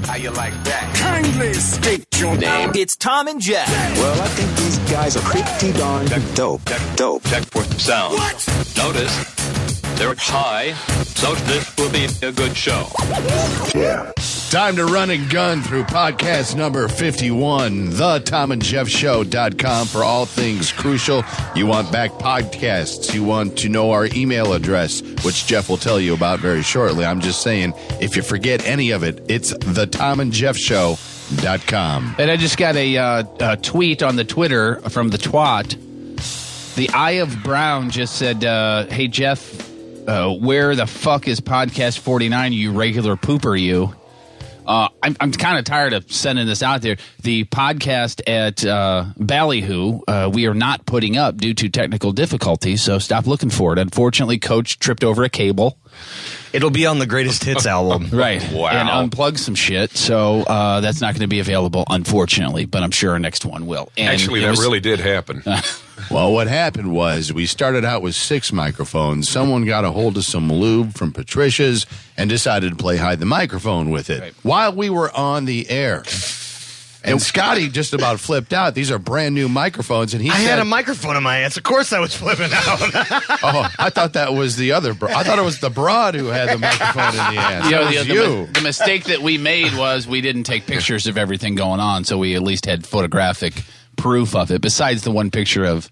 How you like that? Kindly state your name. It's Thom and Jeff. Well, I think these guys are pretty darn dope. Check for sound. What? Notice they're high, so this will be a good show. Yeah. Time to run and gun through podcast number 51, theThomandJeffShow.com for all things crucial. You want back podcasts. You want to know our email address, which Jeff will tell you about very shortly. I'm just saying, if you forget any of it, it's theThomandJeffShow.com. And I just got a tweet on the Twitter from the twat. The Eye of Brown just said, hey, Jeff, where the fuck is podcast 49, you regular pooper, you? I'm kind of tired of sending this out there. The podcast at Ballyhoo, we are not putting up due to technical difficulties, so stop looking for it. Unfortunately, Coach tripped over a cable. It'll be on the Greatest Hits album. Right. Wow. And unplug some shit, so that's not going to be available, unfortunately, but I'm sure our next one will. And Actually, that really did happen. Well, what happened was we started out with 6 microphones. Someone got a hold of some lube from Patricia's and decided to play hide the microphone with it while we were on the air. And Scotty just about flipped out. These are brand new microphones, and he I said, had a microphone in my hands. Of course I was flipping out. "Oh, I thought that was the other. I thought it was the broad who had the microphone in the ass. That was you." The mistake that we made was we didn't take pictures of everything going on, so we at least had photographic proof of it, besides the one picture of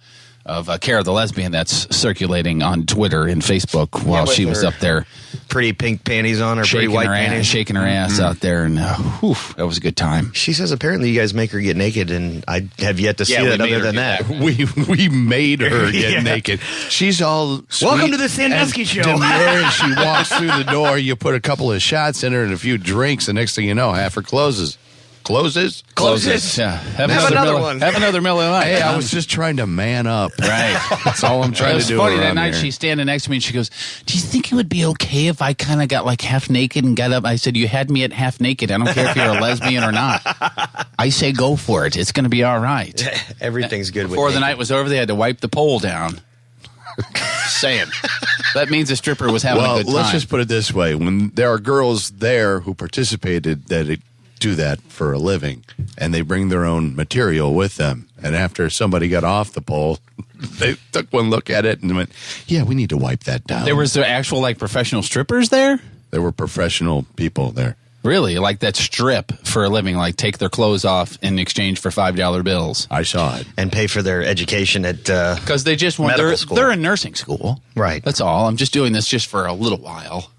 Kara the lesbian that's circulating on Twitter and Facebook while she was up there. Pretty pink panties on her, pretty white panties. Shaking her ass out there, and that was a good time. She says apparently you guys make her get naked, and I have yet to see that other than that. We made her get naked. She's all sweet. Welcome to the Sandusky Show. Demure, she walks through the door. You put a couple of shots in her and a few drinks. The next thing you know, half her closes. Closes? Yeah. Have another one. Have another Miller Lite. Hey, I was just trying to man up. Right. That's all I'm trying to do. It was funny that around night. here. She's standing next to me and she goes, "Do you think it would be okay if I kind of got like half naked and got up?" I said, "You had me at half naked. I don't care if you're a lesbian or not. I say go for it. It's going to be all right." Everything's good with Before the naked. night was over, they had to wipe the pole down. Saying. That means the stripper was having a good time. Let's just put it this way. When there are girls there who participated that do that for a living, and they bring their own material with them, and after somebody got off the pole, they took one look at it and went, "Yeah, we need to wipe that down." There was the actual like professional strippers there? There were professional people there. Really? Like that strip for a living, like take their clothes off in exchange for $5 bills. I saw it. And pay for their education at because they just want medical school. They're in nursing school. Right. That's all. I'm just doing this just for a little while.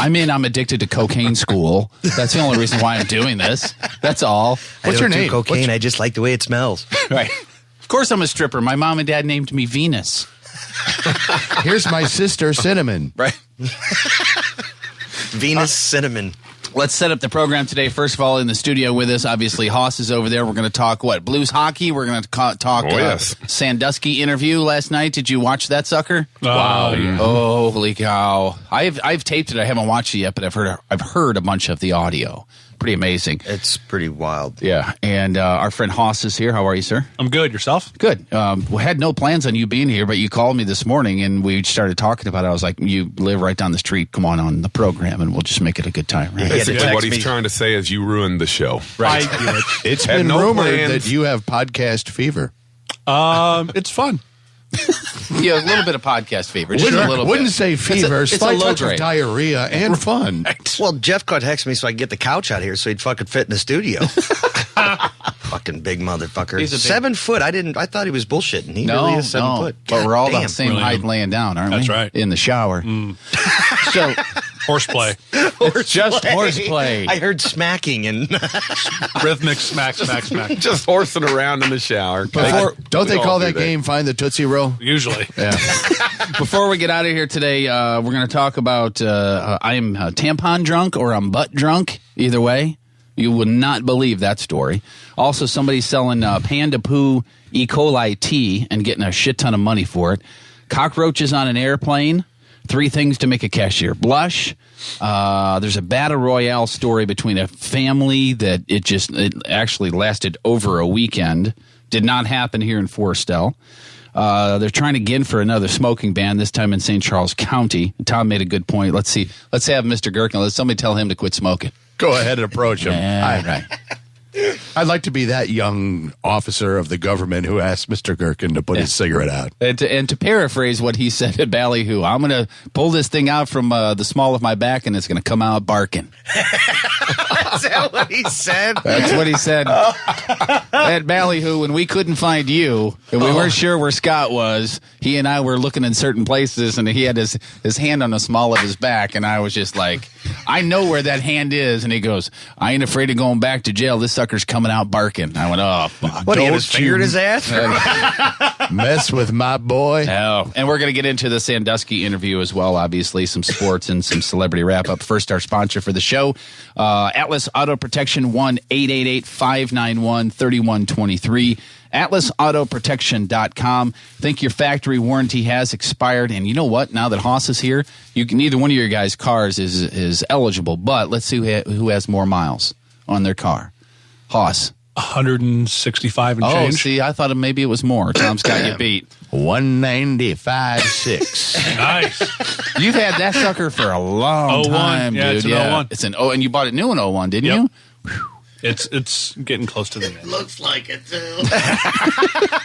I'm addicted to cocaine school. That's the only reason why I'm doing this. That's all. What's your name? Cocaine. I just like the way it smells. Right. Of course I'm a stripper. My mom and dad named me Venus. Here's my sister, Cinnamon. Right. Venus Cinnamon. Let's set up the program today. First of all, in the studio with us, obviously, Haas is over there. We're going to talk, Blues hockey? We're going to talk Sandusky interview last night. Did you watch that sucker? Wow. Oh, holy cow. I've taped it. I haven't watched it yet, but I've heard a bunch of the audio. Pretty amazing. It's pretty wild. Yeah. And our friend Haas is here. How are you, sir? I'm good. Yourself? Good. We had no plans on you being here, but you called me this morning and we started talking about it. I was like, you live right down the street. Come on the program and we'll just make it a good time. Right? Basically, what he's trying to say is you ruined the show. Right. It's been rumored that you have podcast fever. It's fun. Yeah, a little bit of podcast fever. Just a little Wouldn't bit. say fever. It's a Slight low touch of grade. diarrhea and fun. Well, Jeff could text me so I could get the couch out here so he'd fucking fit in the studio. Fucking big motherfucker. He's a big- 7 foot. I thought he was bullshitting. He really is 7 foot. But we're all God about the same Really height am. laying down, aren't we? That's right. In the shower. So Horseplay. it's just horseplay. I heard smacking and Rhythmic smack. Just horsing around in the shower. Don't they call that game Find the Tootsie Roll? Usually. Yeah. Before we get out of here today, we're going to talk about I'm tampon drunk or I'm butt drunk. Either way, you would not believe that story. Also, somebody's selling Panda Poo E. coli tea and getting a shit ton of money for it. Cockroaches on an airplane. 3 things to make a cashier blush. There's a battle royale story between a family that it actually lasted over a weekend. Did not happen here in Forestell. They're trying again for another smoking ban, this time in St. Charles County. Tom made a good point. Let's see. Let's have Mr. Gherkin. Let somebody tell him to quit smoking. Go ahead and approach him. All right. I'd like to be that young officer of the government who asked Mr. Gherkin to put his cigarette out. And to paraphrase what he said at Ballyhoo, I'm going to pull this thing out from the small of my back, and it's going to come out barking. Is that what he said? That's what he said at Ballyhoo when we couldn't find you and we weren't sure where Scott was. He and I were looking in certain places, and he had his hand on the small of his back, and I was just like, I know where that hand is. And he goes, I ain't afraid of going back to jail. This sucker's coming out barking. I went, oh, fuck. What, he had his finger in his ass? Mess with my boy. Oh, and we're going to get into the Sandusky interview as well, obviously, some sports and some celebrity wrap-up. First, our sponsor for the show, Atlas Auto Protection, 1-888-591-3123. AtlasAutoProtection.com. Think your factory warranty has expired, and you know what? Now that Haas is here, neither one of your guys' cars is eligible, but let's see who has more miles on their car. Haas. 165 and Oh, change. see, I thought maybe it was more. Tom's got you beat. 195.6. Nice. You've had that sucker for a long 01. time, Yeah, dude. it's an 01. It's an and you bought it new in 01, didn't Yep. you? It's getting close to the end. Looks like it, too.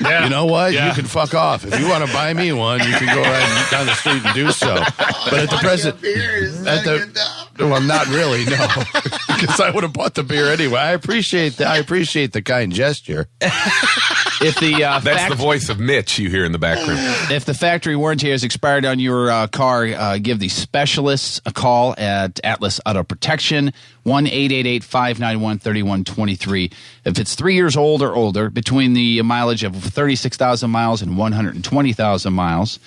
Yeah. You know what? Yeah. You can fuck off. If you want to buy me one, you can go right down the street and do so. But at the present, well, not really, no, because I would have bought the beer anyway. I appreciate the kind gesture. If the That's the voice of Mitch you hear in the background. if the factory warranty has expired on your car, give the specialists a call at Atlas Auto Protection, 1-888-591-3123. If it's 3 years old or older, between the mileage of 36,000 miles and 120,000 miles,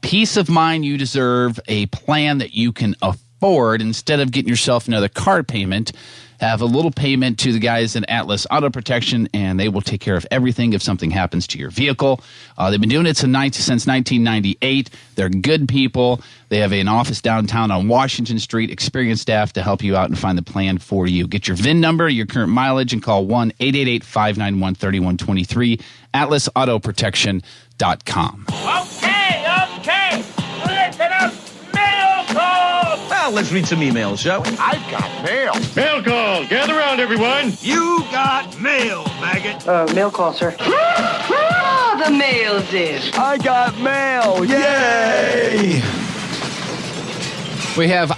peace of mind, you deserve a plan that you can afford instead of getting yourself another car payment. Have a little payment to the guys in Atlas Auto Protection, and they will take care of everything if something happens to your vehicle. They've been doing it since 1998. They're good people. They have an office downtown on Washington Street, experienced staff to help you out and find the plan for you. Get your VIN number, your current mileage, and call 1-888-591-3123, atlasautoprotection.com. Okay. Listen up. Mail call. Well, let's read some emails, shall we? I've got mail. Mail call. Gather around, everyone. You got mail, maggot. Mail call, sir. Oh, the mail's in. I got mail. Yay! We have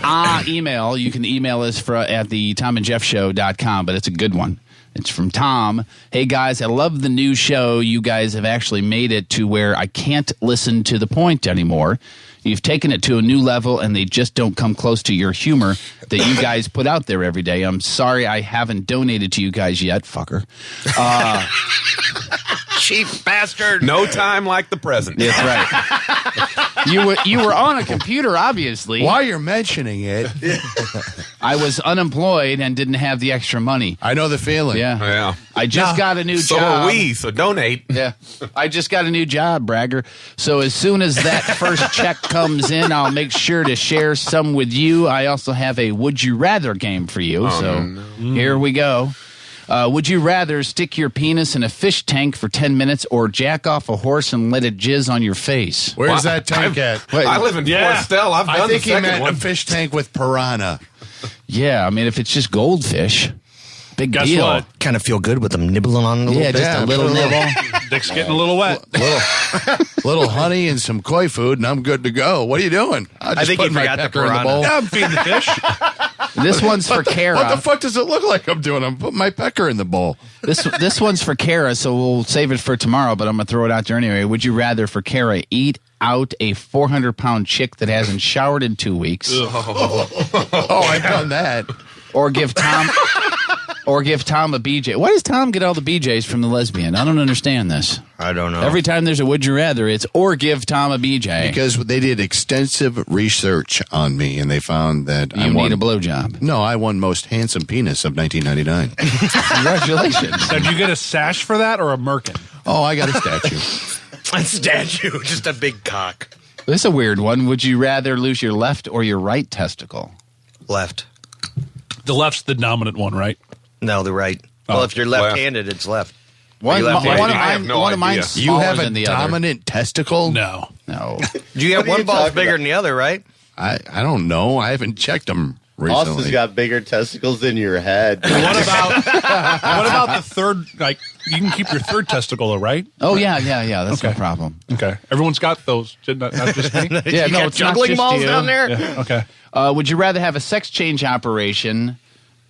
email. You can email us at the TomandJeffShow.com, but it's a good one. It's from Tom. Hey, guys, I love the new show. You guys have actually made it to where I can't listen to the point anymore. You've taken it to a new level, and they just don't come close to your humor that you guys put out there every day. I'm sorry I haven't donated to you guys yet, fucker. Cheap bastard. No time like the present. That's right. You were on a computer, obviously. While you're mentioning it, I was unemployed and didn't have the extra money. I know the feeling. Yeah. I just got a new So job. are we, so donate. Yeah. I just got a new job, bragger. So as soon as that first check comes in, I'll make sure to share some with you. I also have a Would You Rather game for you. Here we go. Would you rather stick your penis in a fish tank for 10 minutes or jack off a horse and let it jizz on your face? Where's that tank at? I live in Yeah. Fort Stell. I've done I think the he second meant one. a fish tank with piranha. Yeah, I mean, if it's just goldfish, big Guess deal. what? Kind of feel good with them nibbling on it a little Yeah, bit. just a little nibble. Dick's getting a little wet. Little honey and some koi food, and I'm good to go. What are you doing? I think he forgot the pecker in the piranha. bowl. Yeah, I'm feeding the fish. This one's for Kara. What the fuck does it look like I'm doing? I'm putting my pecker in the bowl. This one's for Kara, so we'll save it for tomorrow, but I'm going to throw it out there anyway. Would you rather for Kara eat out a 400-pound chick that hasn't showered in 2 weeks Oh, I've done that. or give Tom a BJ? Why does Tom get all the BJs from the lesbian? I don't understand this. I don't know. Every time there's a would you rather, it's or give Tom a BJ. Because they did extensive research on me, and they found that you need a blowjob. No, I won most handsome penis of 1999. Congratulations. Did you get a sash for that or a merkin? Oh, I got a statue. A statue, just a big cock. This is a weird one. Would you rather lose your left or your right testicle? Left. The left's the dominant one, right? No, the right. Well, if you're left-handed, it's left. One of I have no idea. mine's You smaller have a than the other. dominant testicle? No. No. You have one ball's bigger than the other, right? I don't know. I haven't checked them recently. Austin's got bigger testicles than your head. What about the third? Like, you can keep your third testicle, though, right? Oh, yeah. That's no Okay. problem. Okay. Everyone's got those. Not just me. Yeah, You no, got it's not juggling just balls you. down there? Yeah. Okay. Would you rather have a sex change operation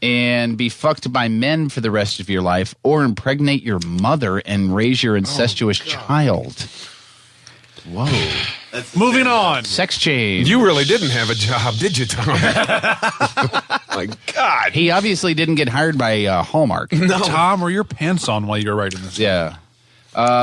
and be fucked by men for the rest of your life, or impregnate your mother and raise your incestuous child? Whoa. Moving on. Sex change. You really didn't have a job, did you, Tom? My God. He obviously didn't get hired by Hallmark. No. Tom, were your pants on while you were writing this? Yeah.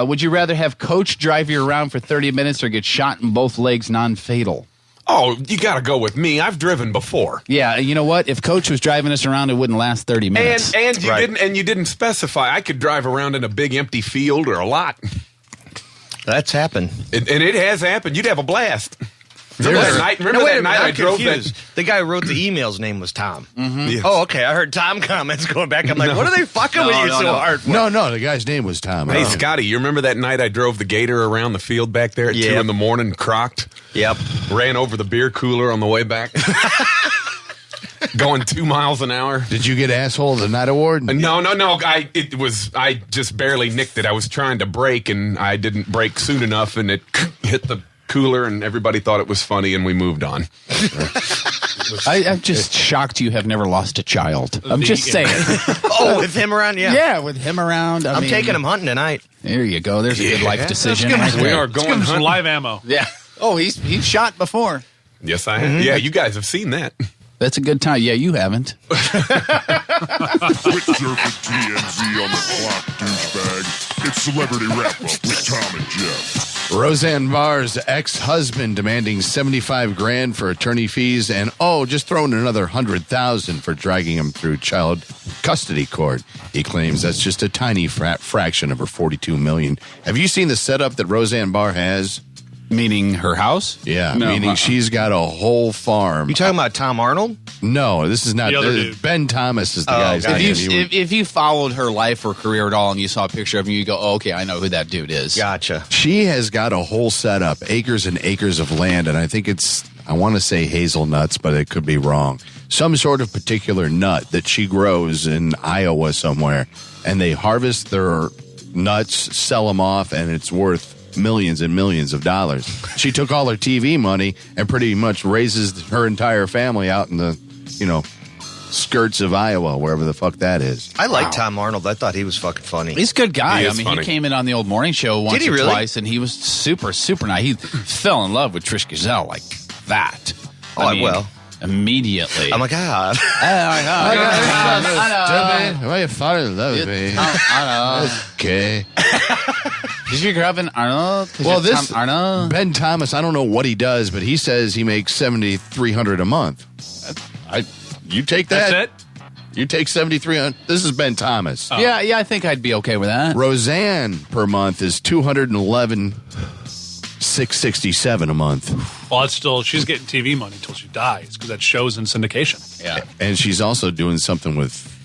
Would you rather have Coach drive you around for 30 minutes or get shot in both legs non-fatal? Oh, you got to go with me. I've driven before. Yeah, you know what? If Coach was driving us around, it wouldn't last 30 minutes. And you didn't specify. I could drive around in a big empty field or a lot. That's happened. And it has happened. You'd have a blast. Remember that night? Remember that night I drove that? The guy who wrote the email's name was Tom. Yes. Oh, okay. I heard Tom comments going back. I'm like, what are they fucking with you so hard for? No, the guy's name was Tom. Hey, Scotty, you remember that night I drove the Gator around the field back there at 2 in the morning, crocked? Yep. Ran over the beer cooler on the way back. Going 2 miles an hour. Did you get Asshole of the Night Award? No. I just barely nicked it. I was trying to brake and I didn't brake soon enough, and it hit the cooler, and everybody thought it was funny, and we moved on. I'm just shocked you have never lost a child. I'm just saying. Oh, with him around? Yeah. Yeah, with him around. I'm taking him hunting tonight. There you go. There's a good life decision. Let's give him We some- are let's going give him some hunting. live ammo. Yeah. Oh, he's shot before. Yes, I have. Yeah, you guys have seen that. That's a good time. Yeah, you haven't. Quit surfing TMZ on the clock, douchebag. It's Celebrity Wrap-Up with Tom and Jeff. Roseanne Barr's ex-husband demanding $75,000 for attorney fees, and just throwing another $100,000 for dragging him through child custody court. He claims that's just a tiny fraction of her $42 million. Have you seen the setup that Roseanne Barr has? Meaning her house? Yeah, No, meaning she's got a whole farm. You talking about Tom Arnold? No, this is not. The other dude. Ben Thomas is the guy's name. If you followed her life or career at all and you saw a picture of him, you go, oh, okay, I know who that dude is. Gotcha. She has got a whole setup, acres and acres of land, and I think I want to say hazelnuts, but it could be wrong. Some sort of particular nut that she grows in Iowa somewhere, and they harvest their nuts, sell them off, and it's worth millions and millions of dollars. She took all her TV money and pretty much raises her entire family out in the, skirts of Iowa, wherever the fuck that is. I like Tom Arnold. I thought he was fucking funny. He's a good guy. He I is mean, funny. he came in on the old morning show once Did he or really? twice, and he was super, super nice. He fell in love with Trish Gazelle like that. Well. Immediately. I'm like, Why you fall in love with me? Okay. Did you grow up in Arnold? Well, this Arnold. Ben Thomas, I don't know what he does, but he says he makes $7,300 a month. You take that? That's it? You take $7,300. This is Ben Thomas. Yeah, I think I'd be okay with that. Roseanne per month is $211,667 a month, Well, it's still, she's getting TV money until she dies because that show's in syndication. Yeah. and she's also doing something with.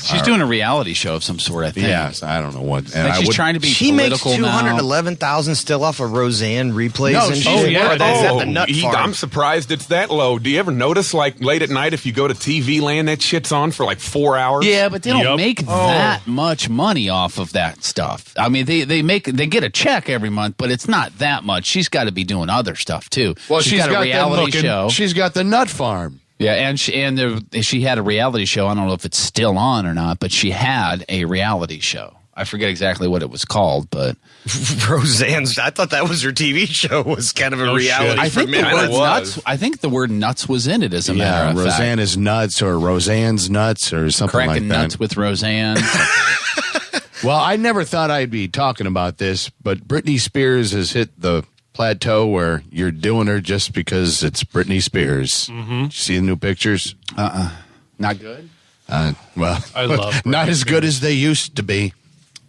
She's doing a reality show of some sort, I think. Yes, I don't know what. And Like she's trying to be she makes political now. $211,000 still off of Roseanne replays No, and she- shit. oh, yeah, Or is that the nut farm? I'm surprised it's that low. Do you ever notice, like, late at night, if you go to TV land, that shit's on for like 4 hours? Yeah, but they don't Yep. make that much money off of that stuff. I mean, they get a check every month, but it's not that much. She's got to be doing other stuff too. Well, she's got a reality show. She's got the nut farm. Yeah, and she had a reality show. I don't know if it's still on or not, but she had a reality show. I forget exactly what it was called, but Roseanne's. I thought that was her TV show. Was kind of a Oh, shit. reality. I for think me. the word was. nuts. I think the word nuts was in it. As a matter of Roseanne fact, is nuts or Roseanne's nuts or something cracking like that. nuts with Roseanne. Well, I never thought I'd be talking about this, but Britney Spears has hit the plateau where you're doing her just because it's Britney Spears. Mm-hmm. See the new pictures? Not good. Well, I love not Britney as good as they used to be.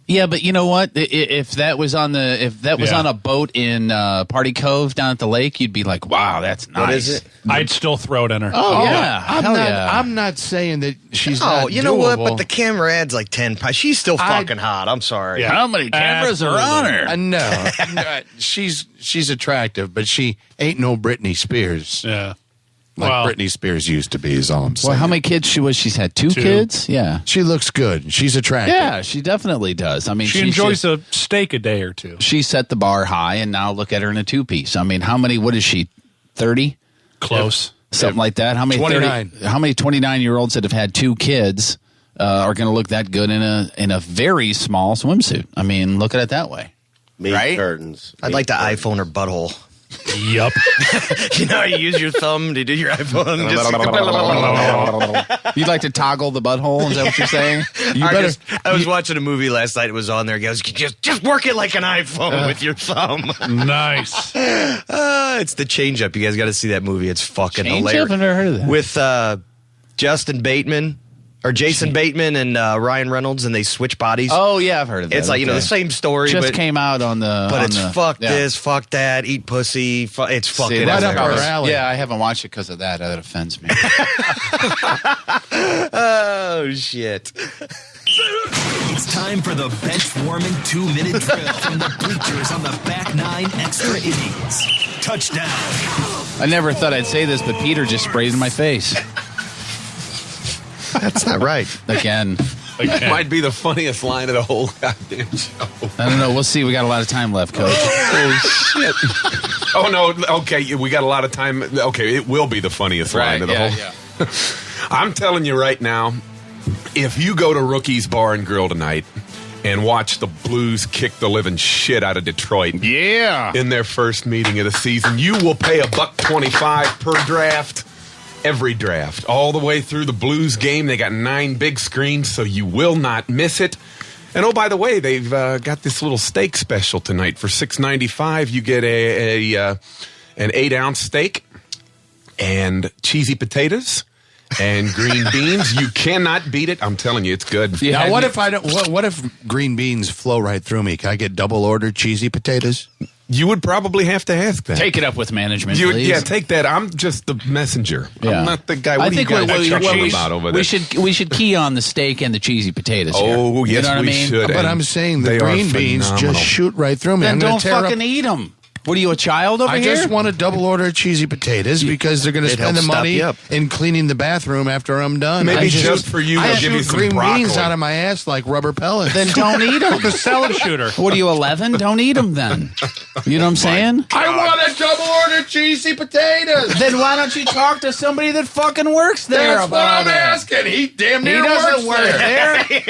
Yeah, but you know what? If that was on on a boat in Party Cove down at the lake, you'd be like, "Wow, that's nice." What is it? I'd still throw it in her. Oh yeah, I'm not saying that she's not. Oh, you know what? doable. But the camera adds like 10 pounds. She's still fucking hot. I'm sorry. Yeah. How many cameras are on her? No, she's attractive, but she ain't no Britney Spears. Yeah. Like Well- Britney Spears used to be, is all I'm saying. Well, how many kids she's had? Two kids? Yeah. She looks good. She's attractive. Yeah, she definitely does. I mean, She enjoys a steak a day or two. She set the bar high, and now look at her in a two-piece. I mean, what is she, 30? Close. Something like that? How many 29. How many 29-year-olds that have had two kids are going to look that good in a very small swimsuit? I mean, look at it that way. Meat Right? curtains. I'd like to iPhone her butthole. Yup. You know how you use your thumb to do your iPhone? You'd like to toggle the butthole? Is that what you're saying? I was watching a movie last night. It was on there. It goes, just work it like an iPhone with your thumb. Nice. It's the Change Up. You guys got to see that movie. It's fucking Change hilarious. Up? I've never heard of that. With Justin Bateman or Jason Bateman and Ryan Reynolds, and they switch bodies. Oh, yeah, I've heard of that. It's like, the same story. Just but, came out on the... But on it's the, fuck yeah. this, fuck that, eat pussy. It's fucking See, that's right up our hilarious. alley. Yeah, I haven't watched it because of that. That offends me. Oh, shit. It's time for the bench warming 2-minute drill from the bleachers on the back nine extra innings. Touchdown. I never thought I'd say this, but Peter just sprayed in my face. That's not right. Again. Might be the funniest line of the whole goddamn show. I don't know. We'll see. We got a lot of time left, Coach. Oh, shit. Oh, no. Okay, we got a lot of time. Okay, it will be the funniest line of the whole. I'm telling you right now, if you go to Rookie's Bar and Grill tonight and watch the Blues kick the living shit out of Detroit in their first meeting of the season, you will pay $1.25 per draft. Every draft, all the way through the Blues game. They got 9 big screens, so you will not miss it. And oh, by the way, they've got this little steak special tonight for $6.95. You get an 8-ounce steak and cheesy potatoes and green beans. You cannot beat it. I'm telling you, it's good. Yeah. Now, what if I don't? What if green beans flow right through me? Can I get double ordered cheesy potatoes? You would probably have to ask that. Take it up with management, please. Yeah, take that. I'm just the messenger. I'm not the guy. What are you guys talking about over there? We should key on the steak and the cheesy potatoes. Oh, here. yes, you know what we I mean? should. But I'm saying the they green are beans phenomenal. just shoot right through me. Then I'm don't tear fucking eat them. What are you, a child over I here? just want a double order cheesy potatoes because they're going to spend the helps stop money you up. in cleaning the bathroom after I'm done. Maybe I just for you, I they'll give you shoot some green broccoli. beans out of my ass like rubber pellets. Then don't eat them. The salad shooter. What are you, 11? Don't eat them then. You know what I'm saying? I want a double order cheesy potatoes. Then why don't you talk to somebody that fucking works there That's what about I'm it? asking. He damn He near doesn't works work there. there.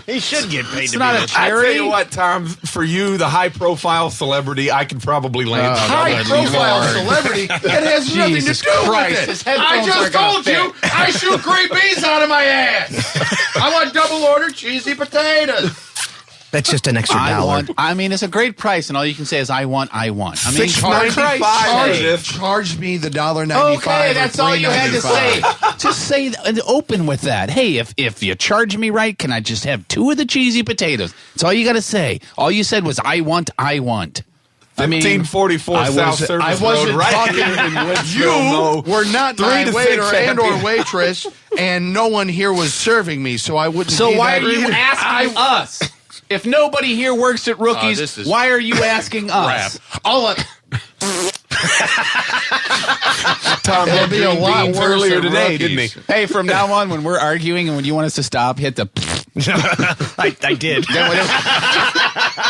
He should get paid It's to not be a this. I tell charity. you what, Tom, for you, the high-profile celebrity, I could probably land High profile celebrity. It has nothing Jesus to do Christ, with his it. I headphones are just gonna told you I shoot green beans out of my ass. I want double order cheesy potatoes. That's just an extra dollar. I mean, it's a great price, and all you can say is, I want. I mean, $6.95. Charge me the $1.95. Okay, that's all you had to say. $3.95. Just say open with that. Hey, if you charge me right, can I just have 2 of the cheesy potatoes? That's all you got to say. All you said was, I want. I mean, 1544 South Service I wasn't Road, right talking. here in You Winslow. were not 3 my to 6 waiter and or champion. waitress, and no one here was serving me, so I wouldn't. So be why that are you rude. asking us? If nobody here works at Rookies, this is why are you asking us? Tom had be a green lot beans worse earlier at today, Rookies. didn't he? Hey, from now on, when we're arguing and when you want us to stop, hit the. I did.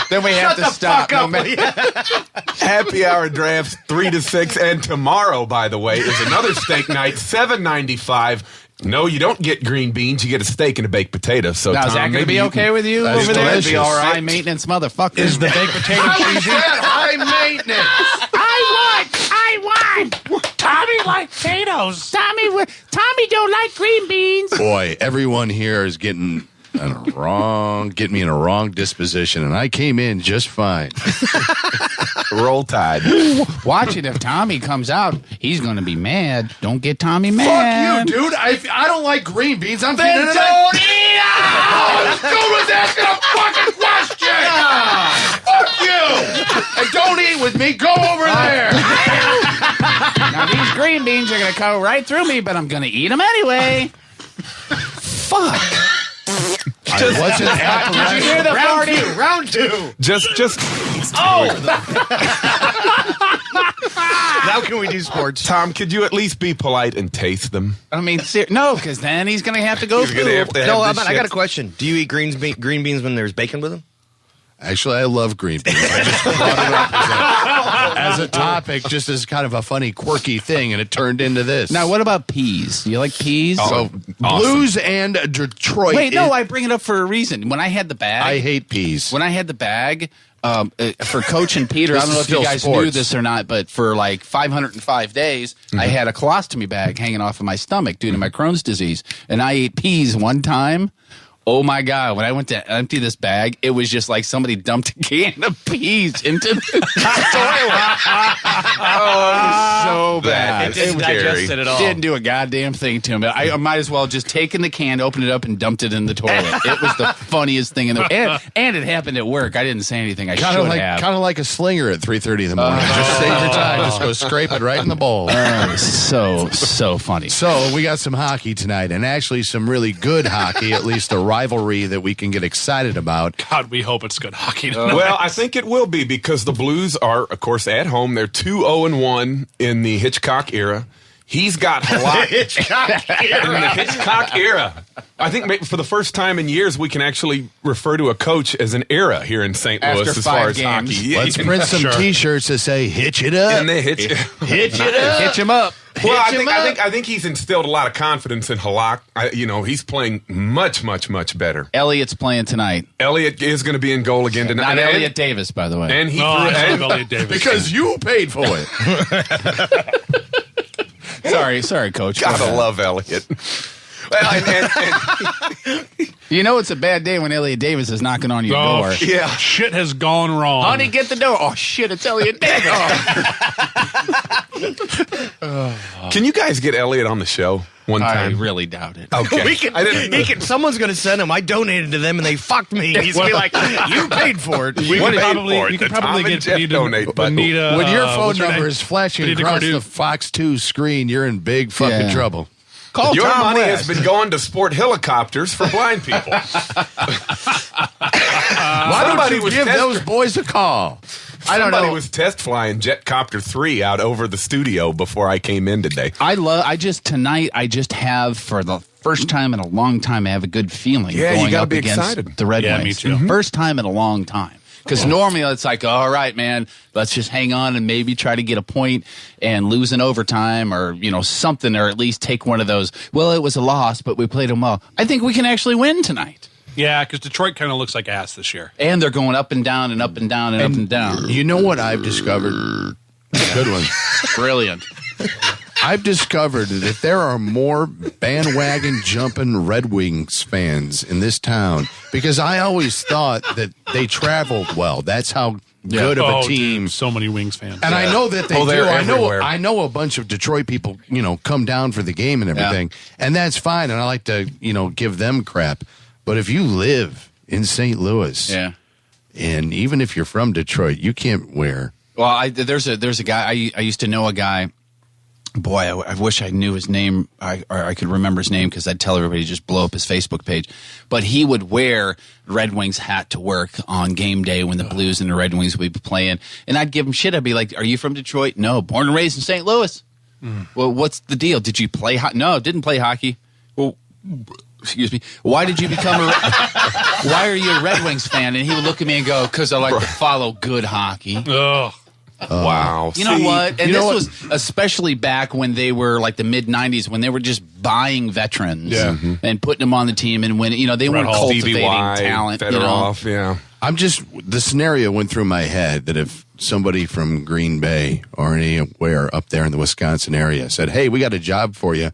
Then we have to stop. No matter- Happy hour drafts 3 to 6, and tomorrow, by the way, is another steak night, $7.95. No, you don't get green beans. You get a steak and a baked potato. So, Now, is Tom, that going to maybe be you okay can- with you That's over there? delicious. Be all right. High maintenance motherfucker. Is the baked potato I cheesy? said high maintenance. I want. Tommy likes potatoes. Tommy don't like green beans. Boy, everyone here is getting me in a wrong disposition, and I came in just fine. Roll Tide. Watch it. If Tommy comes out, he's going to be mad. Don't get Tommy mad. Fuck you, dude. I don't like green beans. I'm Then feeding it don't eat This dude was asking a fucking question! Fuck you! And don't eat with me. Go over there. Now, these green beans are going to go right through me, but I'm going to eat them anyway. Fuck. I wasn't at the Did you hear the party? Round two. Just. Now can we do sports? Tom, could you at least be polite and taste them? I mean, no, because then he's going to have to go He's through. gonna have to have No, this I got a shit. question. Do you eat green beans when there's bacon with them? Actually, I love green beans. I just brought it up as a topic, just as kind of a funny, quirky thing, and it turned into this. Now, what about peas? You like peas? So, Blues and Detroit. Wait, no, I bring it up for a reason. When I had the bag. I hate peas. When I had the bag, for Coach and Peter, I This don't know is if you still guys sports. knew this or not, but for like 505 days, I had a colostomy bag hanging off of my stomach due to my Crohn's disease. And I ate peas one time. Oh my God, when I went to empty this bag, it was just like somebody dumped a can of peas into the toilet. So bad. It didn't digest it at all. Didn't do a goddamn thing to him. I might as well just taken the can, opened it up, and dumped it in the toilet. It was the funniest thing in the and it happened at work. I didn't say anything. I should have. Kind of like a slinger at 3:30 in the morning. Just save your time. Just go scrape it right in the bowl. So funny. So we got some hockey tonight, and actually some really good hockey, at least a rivalry that we can get excited about. God, we hope it's good hockey. Well, I think it will be because the Blues are, of course, at home. They're 2-0-1 in the Hitchcock era. He's got a lot in the Hitchcock era. I think maybe for the first time in years, we can actually refer to a coach as an era here in St. Louis After as far 5 as games. hockey. Yeah, Let's print some T-shirts that say "Hitch it up." And they hitch it up. Hitch him up. Well, I think he's instilled a lot of confidence in Halak. He's playing much better. Elliott's playing tonight. Elliott is going to be in goal again tonight. Not Elliott Davis, by the way. And he I love Elliott Davis. Because you paid for it. Sorry, Coach. Gotta love Elliott. Well, You know it's a bad day when Elliott Davis is knocking on your door. Yeah. Shit has gone wrong. Honey, get the door. Oh, shit, it's Elliott Davis. Can you guys get Elliott on the show one I time? really doubt it. Okay. Someone's going to send him. I donated to them, and they fucked me. He's going to be like, you paid for it. You could probably get donate button. Uh, When your phone number is flashing across the Fox 2 screen, you're in big fucking trouble. Call Your Tom money West. has been going to sport helicopters for blind people. Why don't you give those boys a call? I don't Somebody know. was test flying Jetcopter 3 out over the studio before I came in today. Tonight I just have, for the first time in a long time, I have a good feeling Yeah, you going gotta up be against excited. the Red Yeah, Wings. me too. Mm-hmm. First time in a long time. Because normally it's like, all right, man, let's just hang on and maybe try to get a point and lose in overtime or, something, or at least take one of those, well, it was a loss, but we played them well. I think we can actually win tonight. Yeah, because Detroit kind of looks like ass this year. And they're going up and down and up and down and up and down. You know what I've discovered? Good one. Brilliant. I've discovered that there are more bandwagon jumping Red Wings fans in this town because I always thought that they traveled well. That's how good of a team. Dude, so many Wings fans. And I know that they do. they're everywhere. I know a bunch of Detroit people, come down for the game and everything, and that's fine. And I like to, give them crap. But if you live in St. Louis, and even if you're from Detroit, you can't wear. Well, there's a guy I used to know a guy. Boy, I wish I knew his name, or I could remember his name, because I'd tell everybody to just blow up his Facebook page. But he would wear Red Wings hat to work on game day when the Blues and the Red Wings would be playing. And I'd give him shit. I'd be like, are you from Detroit? No. Born and raised in St. Louis. Well, what's the deal? Did you play hockey? No, didn't play hockey. Well, excuse me. Why did you become why are you a Red Wings fan? And he would look at me and go, because I like to follow good hockey. Ugh. Wow. You know what? And this was especially back when they were like the mid-'90s, when they were just buying veterans and putting them on the team. And when, they weren't cultivating talent. Fedorov, the scenario went through my head that if somebody from Green Bay or anywhere up there in the Wisconsin area said, hey, we got a job for you,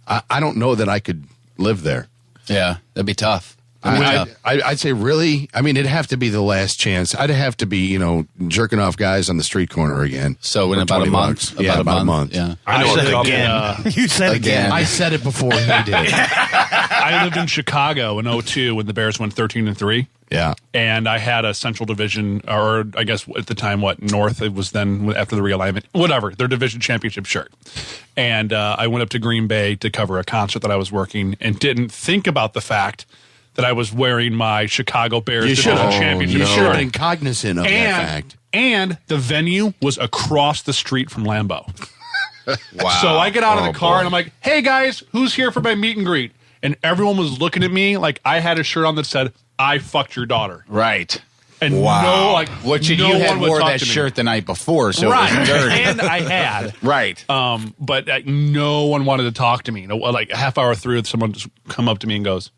I don't know that I could live there. Yeah, that'd be tough. I'd say, really? I mean, it'd have to be the last chance. I'd have to be, jerking off guys on the street corner again. So in about a month? About a month. Yeah. I know said again. You said again. I said it before he did. I lived in Chicago in 2002 when the Bears went 13-3. Yeah. And I had a Central Division, or I guess at the time, North, it was then after the realignment, whatever, their division championship shirt. And I went up to Green Bay to cover a concert that I was working and didn't think about the fact that I was wearing my Chicago Bears division championship shirt. You should have been cognizant of that fact. And the venue was across the street from Lambeau. Wow. So I get out of the car and I'm like, hey guys, who's here for my meet and greet? And everyone was looking at me like I had a shirt on that said, I fucked your daughter. Right. And wow. you had wore that shirt the night before, so it was dirty. And I had. Right. But no one wanted to talk to me. Like a half hour through, someone just come up to me and goes,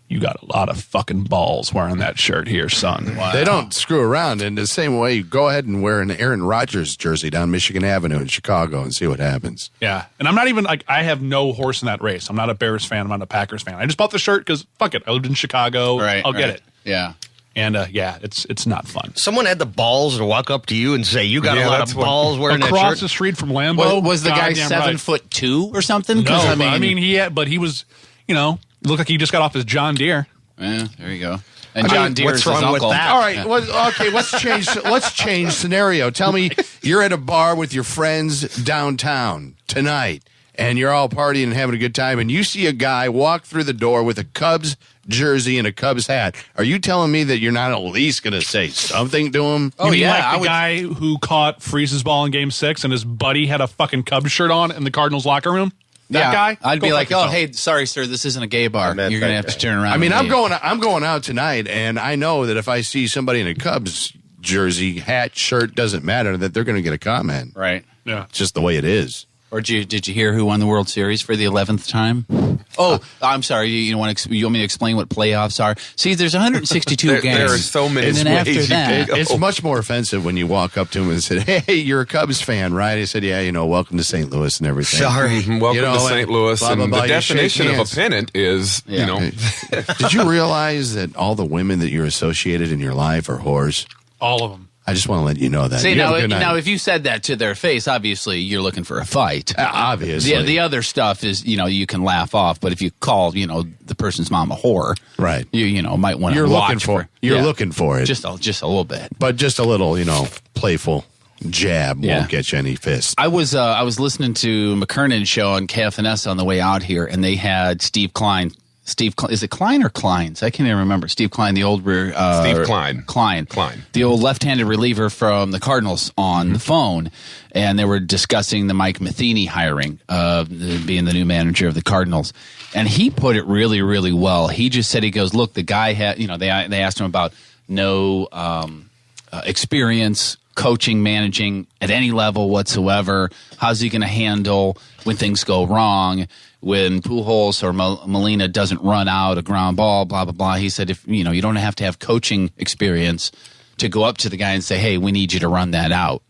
you got a lot of fucking balls wearing that shirt here, son. Wow. They don't screw around. In the same way, you go ahead and wear an Aaron Rodgers jersey down Michigan Avenue in Chicago and see what happens. Yeah. And I'm not even I have no horse in that race. I'm not a Bears fan. I'm not a Packers fan. I just bought the shirt because fuck it. I lived in Chicago. Right. I'll get it. Yeah. And it's not fun. Someone had the balls to walk up to you and say, you got a lot of balls wearing that shirt. Across the street from Lambeau. Was the guy 7'2" or something? No, he was, looked like he just got off his John Deere. Yeah, there you go. And John Deere's what's wrong his uncle. with that? All right, okay, let's change scenario. Tell me you're at a bar with your friends downtown tonight, and you're all partying and having a good time, and you see a guy walk through the door with a Cubs jersey and a Cubs hat. Are you telling me that you're not at least going to say something to him? Oh, yeah. The guy who caught Freese's ball in Game 6 and his buddy had a fucking Cubs shirt on in the Cardinals locker room? That guy? I'd be like, hey, sorry, sir, this isn't a gay bar. You're going to have to turn around. I mean, I'm going out tonight, and I know that if I see somebody in a Cubs jersey, hat, shirt, doesn't matter, that they're going to get a comment. Right. Yeah. It's just the way it is. Or did you hear who won the World Series for the 11th time? Oh, I'm sorry. You want me to explain what playoffs are? See, there's 162 games. There are so many and then ways after you that, can go. It's much more offensive when you walk up to him and say, hey, you're a Cubs fan, right? He said, yeah, welcome to St. Louis and everything. Sorry. Welcome to St. Louis. Blah, blah, and blah, the definition of a pennant is, Did you realize that all the women that you're associated in your life are whores? All of them. I just want to let you know that. See, now, if you said that to their face, obviously you're looking for a fight. Obviously. The other stuff is, you can laugh off, but if you call, the person's mom a whore, right? You might want to You're watch looking for it. Just a little bit. But just a little, playful jab won't get you any fists. I was listening to McKernan's show on KFNS on the way out here, and they had Steve Klein. Is it Klein or Kleins? I can't even remember. Steve Klein, the old Steve Klein. Klein, the old left-handed reliever from the Cardinals, on the phone, and they were discussing the Mike Matheny hiring, being the new manager of the Cardinals, and he put it really, really well. He just said, he goes, look, the guy had, they asked him about no experience coaching, managing at any level whatsoever. How's he going to handle when things go wrong? When Pujols or Molina doesn't run out a ground ball, blah, blah, blah. He said, if you don't have to have coaching experience to go up to the guy and say, hey, we need you to run that out.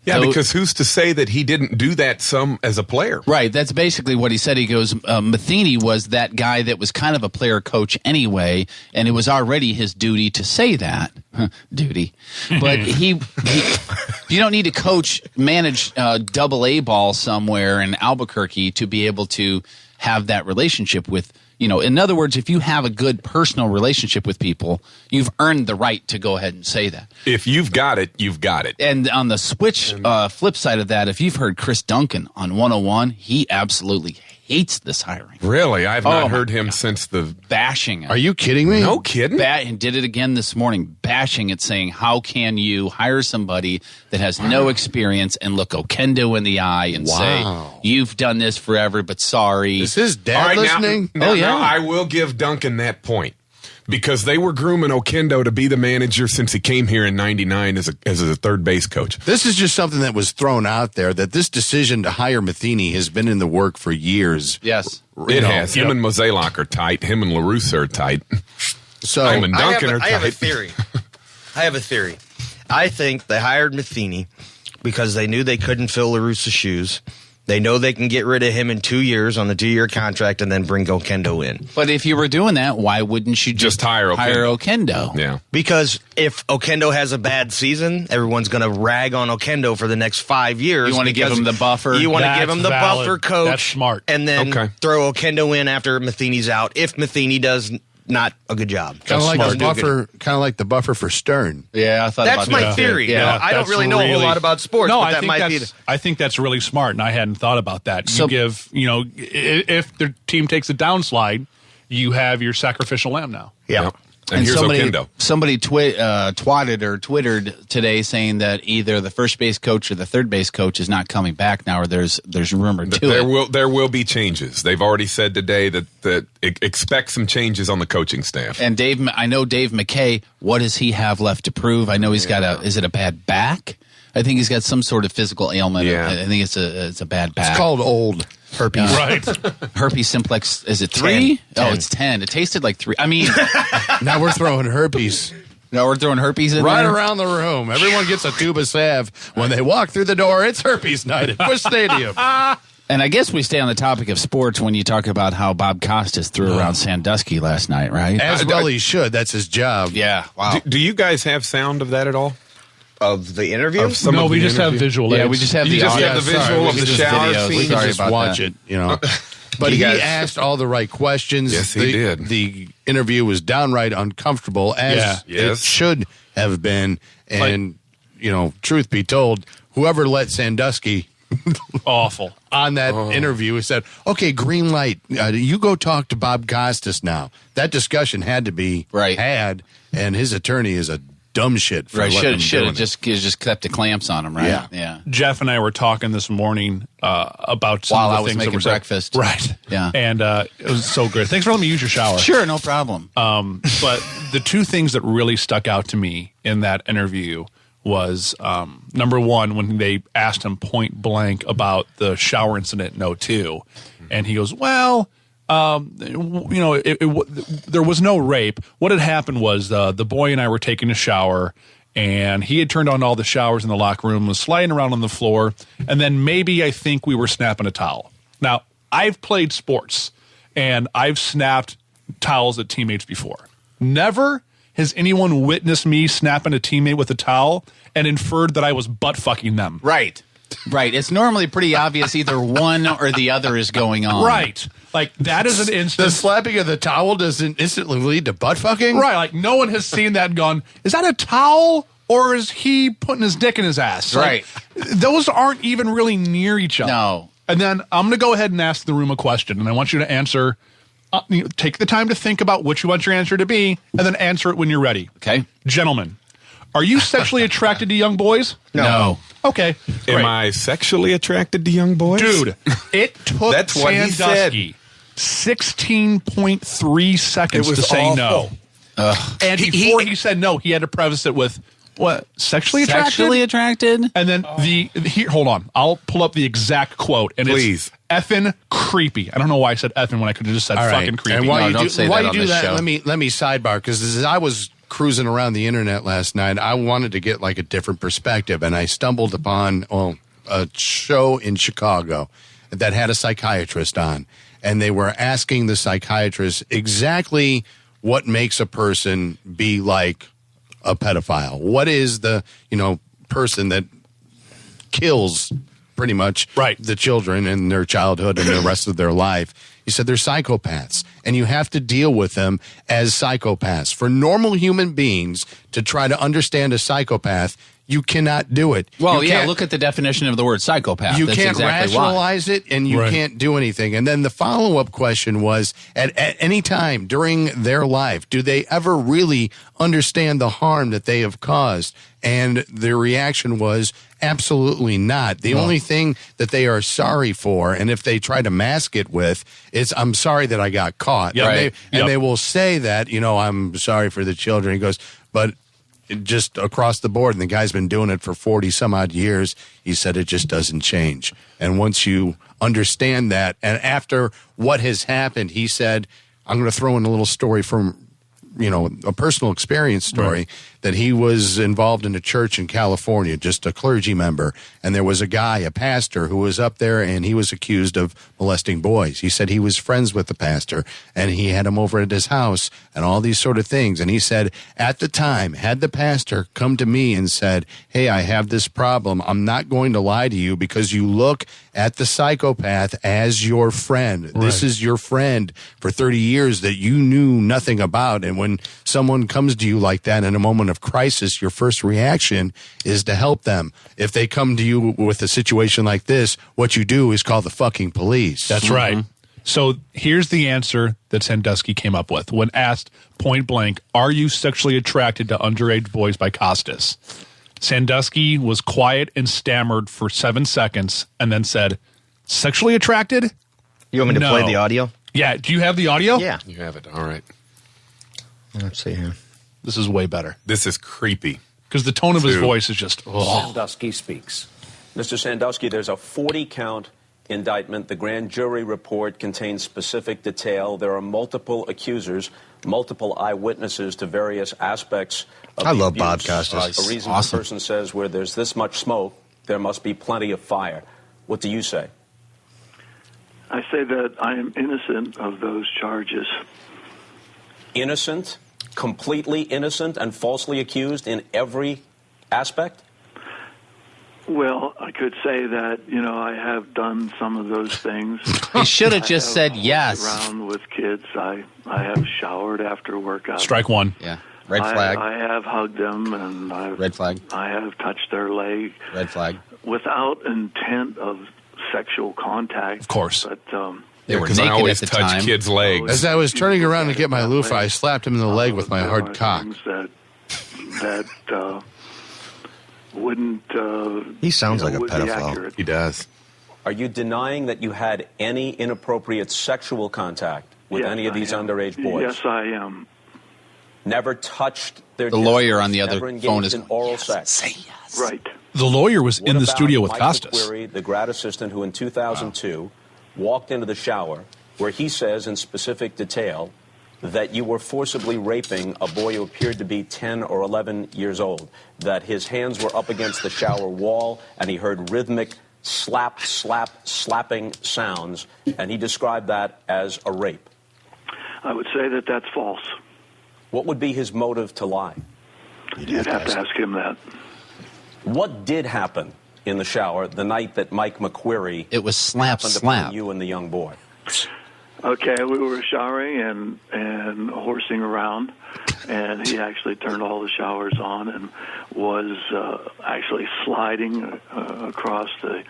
Yeah, because who's to say that he didn't do that as a player? Right. That's basically what he said. He goes, Matheny was that guy that was kind of a player coach anyway, and it was already his duty to say that. Duty. But you don't need to manage double-A ball somewhere in Albuquerque to be able to have that relationship with, in other words, if you have a good personal relationship with people, you've earned the right to go ahead and say that. If you've got it, you've got it. And on the flip side of that, if you've heard Chris Duncan on 101, he absolutely hates this hiring. Really? I've not heard him since the bashing it. Are you kidding me? No kidding. And did it again this morning, bashing it, saying, how can you hire somebody that has no experience and look Okendo in the eye and say, you've done this forever, but sorry. Is his dad listening? Now, I will give Duncan that point. Because they were grooming Okendo to be the manager since he came here in '99 as a third base coach. This is just something that was thrown out there, that this decision to hire Matheny has been in the work for years. Yes. It has. Him and Mozeliak are tight. Him and LaRusse are tight. So him and Duncan are tight. I have a theory. I think they hired Matheny because they knew they couldn't fill LaRusse's shoes. They know they can get rid of him in 2 years on the 2-year contract and then bring Okendo in. But if you were doing that, why wouldn't you just hire Okendo? Yeah. Because if Okendo has a bad season, everyone's going to rag on Okendo for the next 5 years. You want to give him the buffer? You want to give him the buffer coach. That's smart. And then throw Okendo in after Matheny's out if Matheny does not a good job. Kind of like the buffer for Stern. Yeah, I thought that's about my theory. Yeah, I don't really know a whole lot about sports. No, but I think that's really smart, and I hadn't thought about that. So- You give, if the team takes a downslide, you have your sacrificial lamb now. Yeah. Yep. And here's Okendo. Somebody twatted or twittered today saying that either the first base coach or the third base coach is not coming back now, or there's rumor to it. There will be changes. They've already said today that expect some changes on the coaching staff. And I know Dave McKay. What does he have left to prove? I know he's got is it a bad back? I think he's got some sort of physical ailment. Yeah. I think it's a bad back. It's called old. Herpes. Right. Herpes simplex. Is it 3? 10. Oh, it's 10. It tasted like 3. I mean, Now we're throwing herpes. no, we're throwing herpes in Right there. around the room. Everyone gets a tube of salve. When they walk through the door, it's herpes night at Busch Stadium. And I guess we stay on the topic of sports when you talk about how Bob Costas threw around Sandusky last night, right? As well he should. That's his job. Yeah. Wow. Do you guys have sound of that at all? Of the interview? Of some No, of we the just have interview? visual Yeah, aids. we just have You the just audio. have the visual of the Just shower videos. scene. We can Sorry just about watch that. it, But You he guys- asked all the right questions. Yes, he did. The interview was downright uncomfortable, as Yeah. it should have been. And, truth be told, whoever let Sandusky Awful. on that interview said, okay, green light. You go talk to Bob Costas now. That discussion had to be had, and his attorney is a dumb shit for Right. letting him Should do have it. just kept the clamps on him, right? Yeah. Jeff and I were talking this morning about some While of the I was things that making were said. breakfast. Right. Yeah. And it was so good. Thanks for letting me use your shower. Sure, no problem. But the two things that really stuck out to me in that interview was number one, when they asked him point blank about the shower incident in 02, and he goes, well, there was no rape. What had happened was the boy and I were taking a shower, and he had turned on all the showers in the locker room, was sliding around on the floor, and then maybe I think we were snapping a towel. Now, I've played sports, and I've snapped towels at teammates before. Never has anyone witnessed me snapping a teammate with a towel and inferred that I was butt fucking them. Right. Right. It's normally pretty obvious either one or the other is going on. Right. Like, that is an The instance. slapping of the towel doesn't instantly lead to butt fucking? Right. Like, no one has seen that and gone, is that a towel or is he putting his dick in his ass? Right. Like, those aren't even really near each other. No. And then I'm going to go ahead and ask the room a question, and I want you to answer. Take the time to think about what you want your answer to be, and then answer it when you're ready. Okay. Gentlemen, are you sexually attracted to young boys? No. Okay. Am great. I sexually attracted to young boys? Dude, it took That's what he Sandusky 16.3 seconds It was to say awful. no. And before he said no, he had to preface it with, what, sexually attracted? Sexually attracted? And then here, hold on. I'll pull up the exact quote, and Please. it's effing creepy. I don't know why I said effing when I could have just said All right. fucking creepy. And while No, you don't do, say while that you on do this that, show. let me sidebar, because as I was cruising around the internet last night, I wanted to get like a different perspective, and I stumbled upon a show in Chicago that had a psychiatrist on, and they were asking the psychiatrist exactly what makes a person be like a pedophile. What is the person that kills pretty much the children in their childhood and the rest of their life? He said they're psychopaths, and you have to deal with them as psychopaths. For normal human beings to try to understand a psychopath, you cannot do it. Well, You yeah, can't- look at the definition of the word psychopath. you That's can't exactly why. rationalize it, and you can't do anything. And then the follow-up question was, at any time during their life, do they ever really understand the harm that they have caused? And the reaction was, absolutely not. The only thing that they are sorry for, and if they try to mask it with, is, I'm sorry that I got caught. Yep. And, Right. and they will say that, I'm sorry for the children. He goes, but just across the board, and the guy's been doing it for 40 some odd years, he said it just doesn't change. And once you understand that, and after what has happened, he said, I'm going to throw in a little story from a personal experience story that he was involved in a church in California, just a clergy member, and there was a guy, a pastor, who was up there, and he was accused of molesting boys. He said he was friends with the pastor, and he had him over at his house, and all these sort of things. And he said, at the time, had the pastor come to me and said, hey, I have this problem, I'm not going to lie to you because you look at the psychopath as your friend. Right. This is your friend for 30 years that you knew nothing about. And when someone comes to you like that in a moment of crisis, your first reaction is to help them. If they come to you with a situation like this, what you do is call the fucking police. That's right. So here's the answer that Sandusky came up with. When asked point blank, are you sexually attracted to underage boys by Costas? Sandusky was quiet and stammered for 7 seconds and then said, sexually attracted? You want me to play the audio? Yeah. Do you have the audio? Yeah. You have it. All right. Let's see here. This is way better. This is creepy. Because the tone of his voice is just... Sandusky speaks. Mr. Sandusky, there's a 40-count indictment. The grand jury report contains specific detail. There are multiple accusers, multiple eyewitnesses to various aspects of I the love abuse. Bob Costas. A reason the person says where there's this much smoke, there must be plenty of fire. What do you say? I say that I am innocent of those charges. Innocent? Completely innocent and falsely accused in every aspect? Well, I could say that, I have done some of those things. He should have just said yes. Around with kids. I have showered after workout. Strike one. Yeah. Red flag. I have hugged them, and red flag. I have touched their leg. Red flag. Without intent of sexual contact. Of course. But they were naked I always at the touch time. Kids' legs. As I was turning around to get my loofah, I slapped him in the leg with my hard cock. That wouldn't. He sounds like a pedophile. He does. Are you denying that you had any inappropriate sexual contact with any of these underage boys? Yes, I am. Never touched their. The lawyer on the other never phone is in oral sex. Say yes. Right. The lawyer was in the studio with Mike Costas. McQuarrie, the grad assistant who in 2002 walked into the shower where he says in specific detail that you were forcibly raping a boy who appeared to be 10 or 11 years old, that his hands were up against the shower wall and he heard rhythmic slap, slap, slapping sounds, and he described that as a rape. I would say that that's false. What would be his motive to lie? You'd have to ask him that. What did happen in the shower the night that Mike McQuarrie It was slap, happened slap. upon you and the young boy? Okay, we were showering and horsing around, and he actually turned all the showers on and was actually sliding across the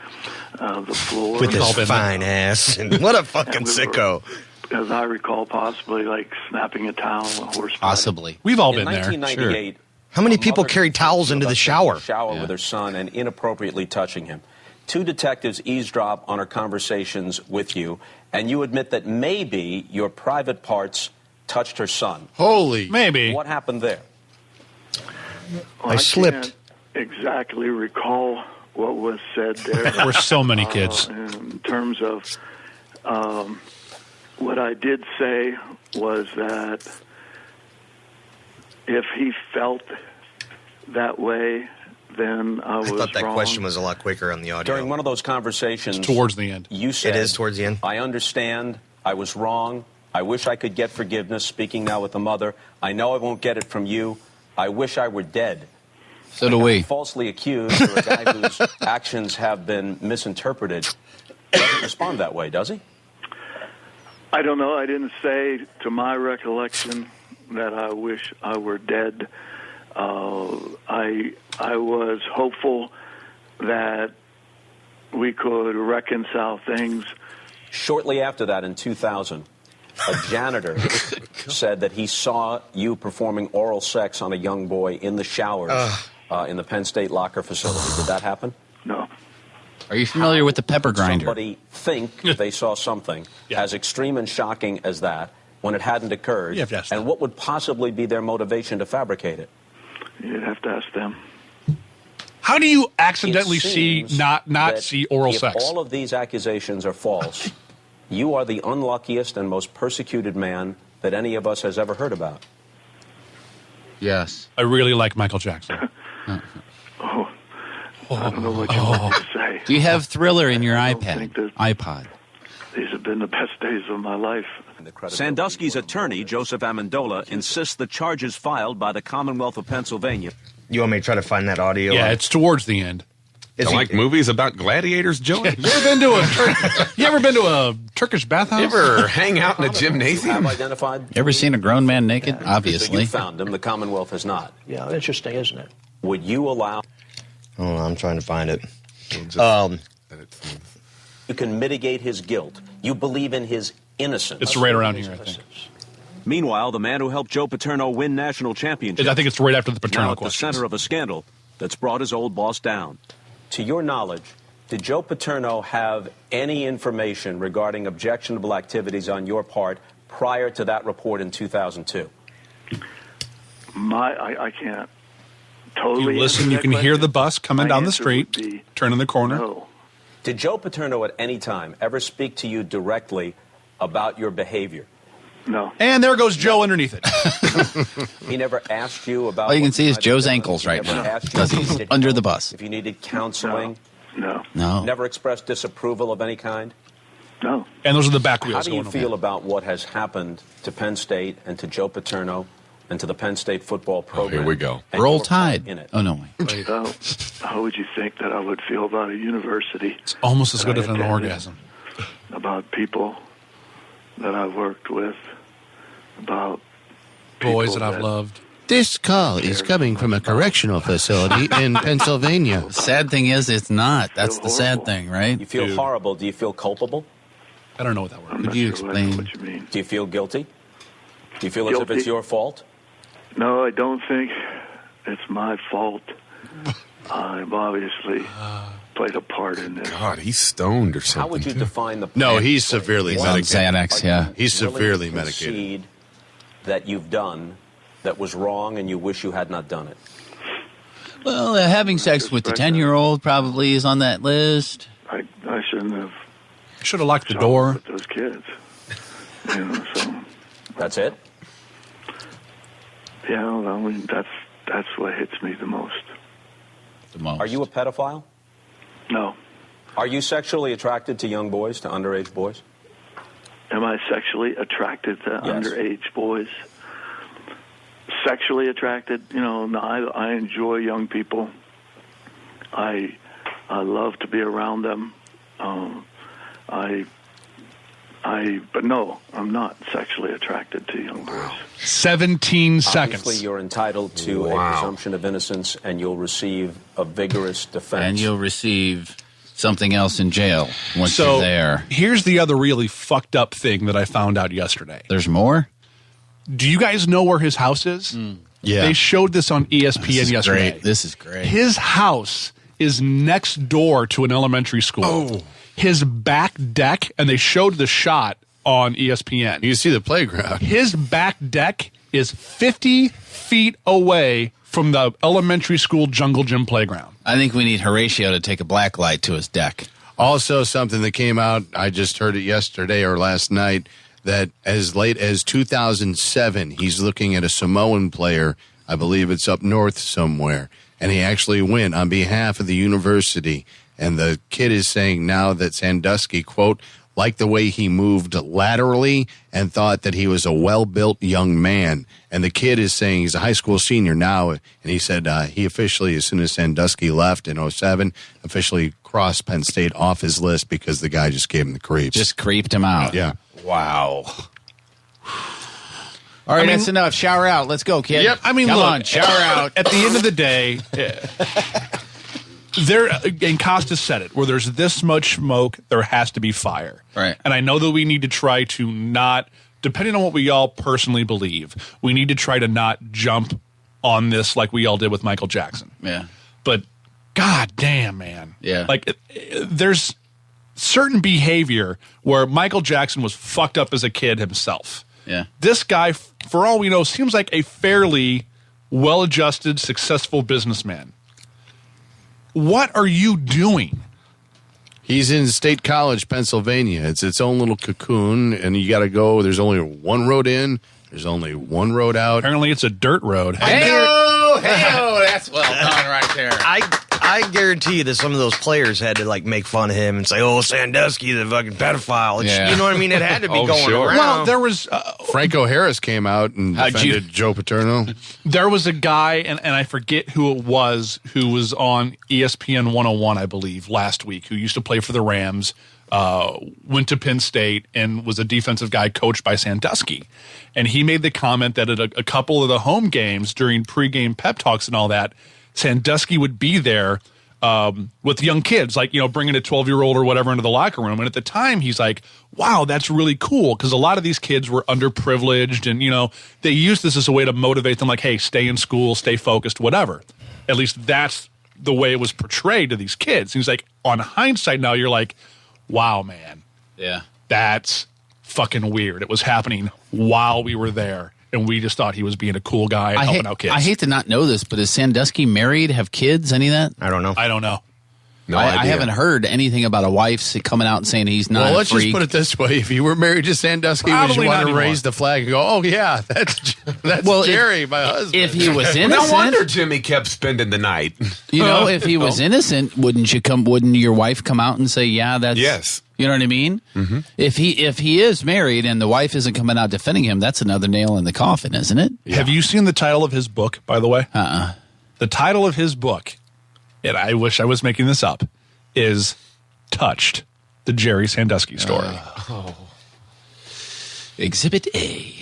floor. With his fine ass. And what a fucking sicko. As I recall, possibly like snapping a towel and horse. Possibly. We've all In been there. 1998, How many people carry towels into the shower? With her son and inappropriately touching him. 2 detectives eavesdrop on her conversations with you, and you admit that maybe your private parts touched her son. Holy. Maybe. What happened there? I slipped. Can't exactly recall what was said there. There were so many kids. In terms of what I did say was that if he felt that way, then I was thought that wrong. question was a lot quicker on the audio. During one of those conversations, It's towards the end. you said, It is towards the end. I understand. I was wrong. I wish I could get forgiveness, speaking now with the mother. I know I won't get it from you. I wish I were dead. So do we. Falsely accused or a guy whose actions have been misinterpreted doesn't respond that way, does he? I don't know. I didn't say, to my recollection, that I wish I were dead. I was hopeful that we could reconcile things. Shortly after that, in 2000, a janitor said that he saw you performing oral sex on a young boy in the showers in the Penn State locker facility. Did that happen? No. Are you familiar with the pepper grinder? Somebody think they saw something as extreme and shocking as that when it hadn't occurred, You have to ask and them. what would possibly be their motivation to fabricate it? You'd have to ask them. How do you accidentally It see seems not that see oral if sex? all of these accusations are false, you are the unluckiest and most persecuted man that any of us has ever heard about. Yes. I really like Michael Jackson. I don't know what you want me to say. Do you have Thriller in your think iPod? These have been the best days of my life. Sandusky's attorney, Joseph Amendola, insists the charges filed by the Commonwealth of Pennsylvania. You want me to try to find that audio? Yeah, it's towards the end. You like movies about gladiators, Joey? You ever been to a Turkish bathhouse? You ever hang out in a gymnasium? Identified. You ever seen a grown man naked? Obviously. You found him. The Commonwealth has not. Yeah, interesting, isn't it? Would you allow? Oh, I'm trying to find it. You can mitigate his guilt. You believe in his innocence. It's right around here, I think. Meanwhile, the man who helped Joe Paterno win national championships. I think it's right after the Paterno now at the questions. center of a scandal that's brought his old boss down. To your knowledge, did Joe Paterno have any information regarding objectionable activities on your part prior to that report in 2002? I can't totally. You listen, you can hear the bus coming down the street, turning the corner. No. Did Joe Paterno at any time ever speak to you directly about your behavior? No. And there goes Joe underneath it. He never asked you about. All you can what see is might Joe's have done? ankles He right never now asked you because if you he's needed under help, the bus. If you needed counseling? No. Never expressed disapproval of any kind? No. And those are the back How wheels do you going feel over. about what has happened to Penn State and to Joe Paterno and to the Penn State football program? Here we go. and Roll your part Tide. in it? Oh, no. Wait, how would you think that I would feel about a university? It's almost as that good I as an attended, orgasm. About people that I've worked with, about Boys people that I've loved. This call is coming from a correctional facility in Pennsylvania. The sad thing is, it's not. That's the sad thing, right? You feel horrible. Do you feel culpable? I don't know what that word. Could you explain? what you mean. Do you feel guilty? Do you feel as if Guilty? it's your fault? No, I don't think it's my fault. I've obviously played a part in this. God, he's stoned or something. How would you define the? No, he's severely He's on medicated. Xanax, yeah. He's willing to severely medicated. concede that you've done that was wrong and you wish you had not done it? Well, having sex with the 10-year-old probably is on that list. I shouldn't have Should have locked the door. with those kids. You know, so That's it? yeah, I mean that's what hits me the most. The most. Are you a pedophile? No. Are you sexually attracted to young boys, to underage boys? Am I sexually attracted to Yes. underage boys? Sexually attracted? You know, no, I enjoy young people. I love to be around them. But no, I'm not sexually attracted to young boys. 17 seconds. Obviously, you're entitled to a presumption of innocence, and you'll receive a vigorous defense. And you'll receive something else in jail once So you're there. here's the other really fucked up thing that I found out yesterday. There's more? Do you guys know where his house is? Yeah. They showed this on ESPN yesterday. Great. This is great. His house is next door to an elementary school. Oh. His back deck, and they showed the shot on ESPN. You see the playground. His back deck is 50 feet away from the elementary school jungle gym playground. I think we need Horatio to take a black light to his deck. Also, something that came out, I just heard it yesterday or last night, that as late as 2007, he's looking at a Samoan player. I believe it's up north somewhere. And he actually went on behalf of the university. And the kid is saying now that Sandusky, quote, liked the way he moved laterally and thought that he was a well-built young man. And the kid is saying he's a high school senior now. And he said he officially, as soon as Sandusky left in 07, officially crossed Penn State off his list because the guy just gave him the creeps. Just creeped him out. Yeah. Wow. All right, that's enough. Shower out. Let's go, kid. Yep. I mean, Come look, on, shower out. At the end of the day, there, and Costas said it, where there's this much smoke, there has to be fire. Right. And I know that we need to try to not, depending on what we all personally believe, we need to try to not jump on this like we all did with Michael Jackson. Yeah. But god damn, man. Yeah. Like, there's certain behavior where Michael Jackson was fucked up as a kid himself. Yeah. This guy, for all we know, seems like a fairly well-adjusted, successful businessman. What are you doing? He's in State College, Pennsylvania. It's its own little cocoon, and you got to go. There's only one road in There's only one road out. Apparently, it's a dirt road. Hey-o, that's well done right there. I guarantee you that some of those players had to like make fun of him and say, "Oh, Sandusky, the fucking pedophile." You know what I mean? It had to be going around. Well, there was Franco Harris came out and defended Joe Paterno. There was a guy, and I forget who it was, who was on ESPN 101, I believe, last week, who used to play for the Rams, went to Penn State, and was a defensive guy coached by Sandusky. And he made the comment that at a couple of the home games during pregame pep talks and all that, Sandusky would be there with young kids, like, bringing a 12-year-old or whatever into the locker room. And at the time, he's like, wow, that's really cool, because a lot of these kids were underprivileged, and, they used this as a way to motivate them, like, hey, stay in school, stay focused, whatever. At least that's the way it was portrayed to these kids. And he's like, on hindsight now, you're like, wow, man. Yeah. That's fucking weird. It was happening while we were there. And we just thought he was being a cool guy and helping out kids. I hate to not know this, but is Sandusky married, have kids, any of that? I don't know. I don't know. No I idea. haven't heard anything about a wife coming out and saying he's not Well, a let's freak. just put it this way. If you were married to Sandusky, would you want to raise the flag and go, oh, yeah, that's Jerry, my husband. If he was innocent. No wonder Jimmy kept spending the night. If he was innocent, wouldn't your wife come out and say, yeah, that's... Yes. You know what I mean? Mm-hmm. If he is married and the wife isn't coming out defending him, that's another nail in the coffin, isn't it? Yeah. Have you seen the title of his book, by the way? The title of his book, and I wish I was making this up, is Touched, the Jerry Sandusky story. Exhibit A.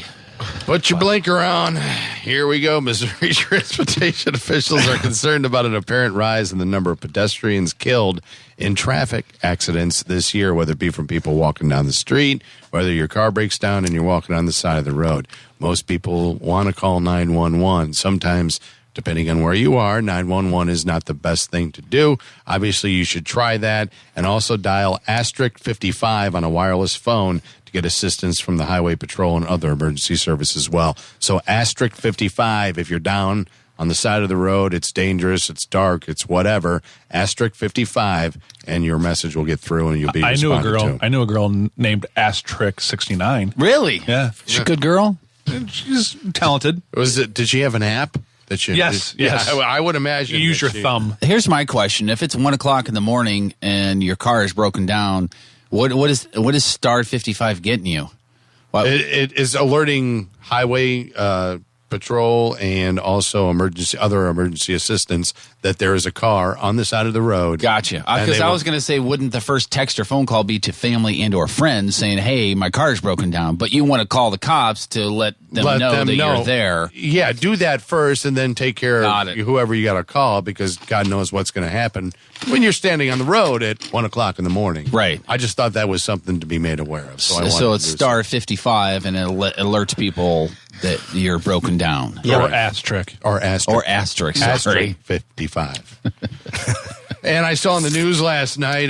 Put your blinker on. Here we go. Missouri transportation officials are concerned about an apparent rise in the number of pedestrians killed in traffic accidents this year, whether it be from people walking down the street, whether your car breaks down and you're walking on the side of the road. Most people want to call 911. Sometimes, depending on where you are, 911 is not the best thing to do. Obviously, you should try that, and also dial *55 on a wireless phone to get assistance from the Highway Patrol and other emergency services as well. So *55 if you're down on the side of the road, it's dangerous, it's dark, it's whatever. *55, and your message will get through, and you'll be responded to. I knew a girl named Astrick69. Really? Yeah, she's a good girl. She's talented. Did she have an app? Yes. I would imagine. You use your thumb. Here's my question: if it's 1:00 in the morning and your car is broken down, what is Star 55 getting you? It is alerting highway patrol and also other emergency assistance that there is a car on the side of the road. Gotcha. Because I was going to say, wouldn't the first text or phone call be to family and or friends saying, hey, my car's broken down, but you want to call the cops to let them know that you're there. Yeah, do that first and then take care of whoever you got to call, because God knows what's going to happen when you're standing on the road at 1:00 in the morning. Right. I just thought that was something to be made aware of. So it's Star 55 and it alerts people that you're broken down. Yeah. Or Astrick. Or Astrick, sorry. 55. And I saw in the news last night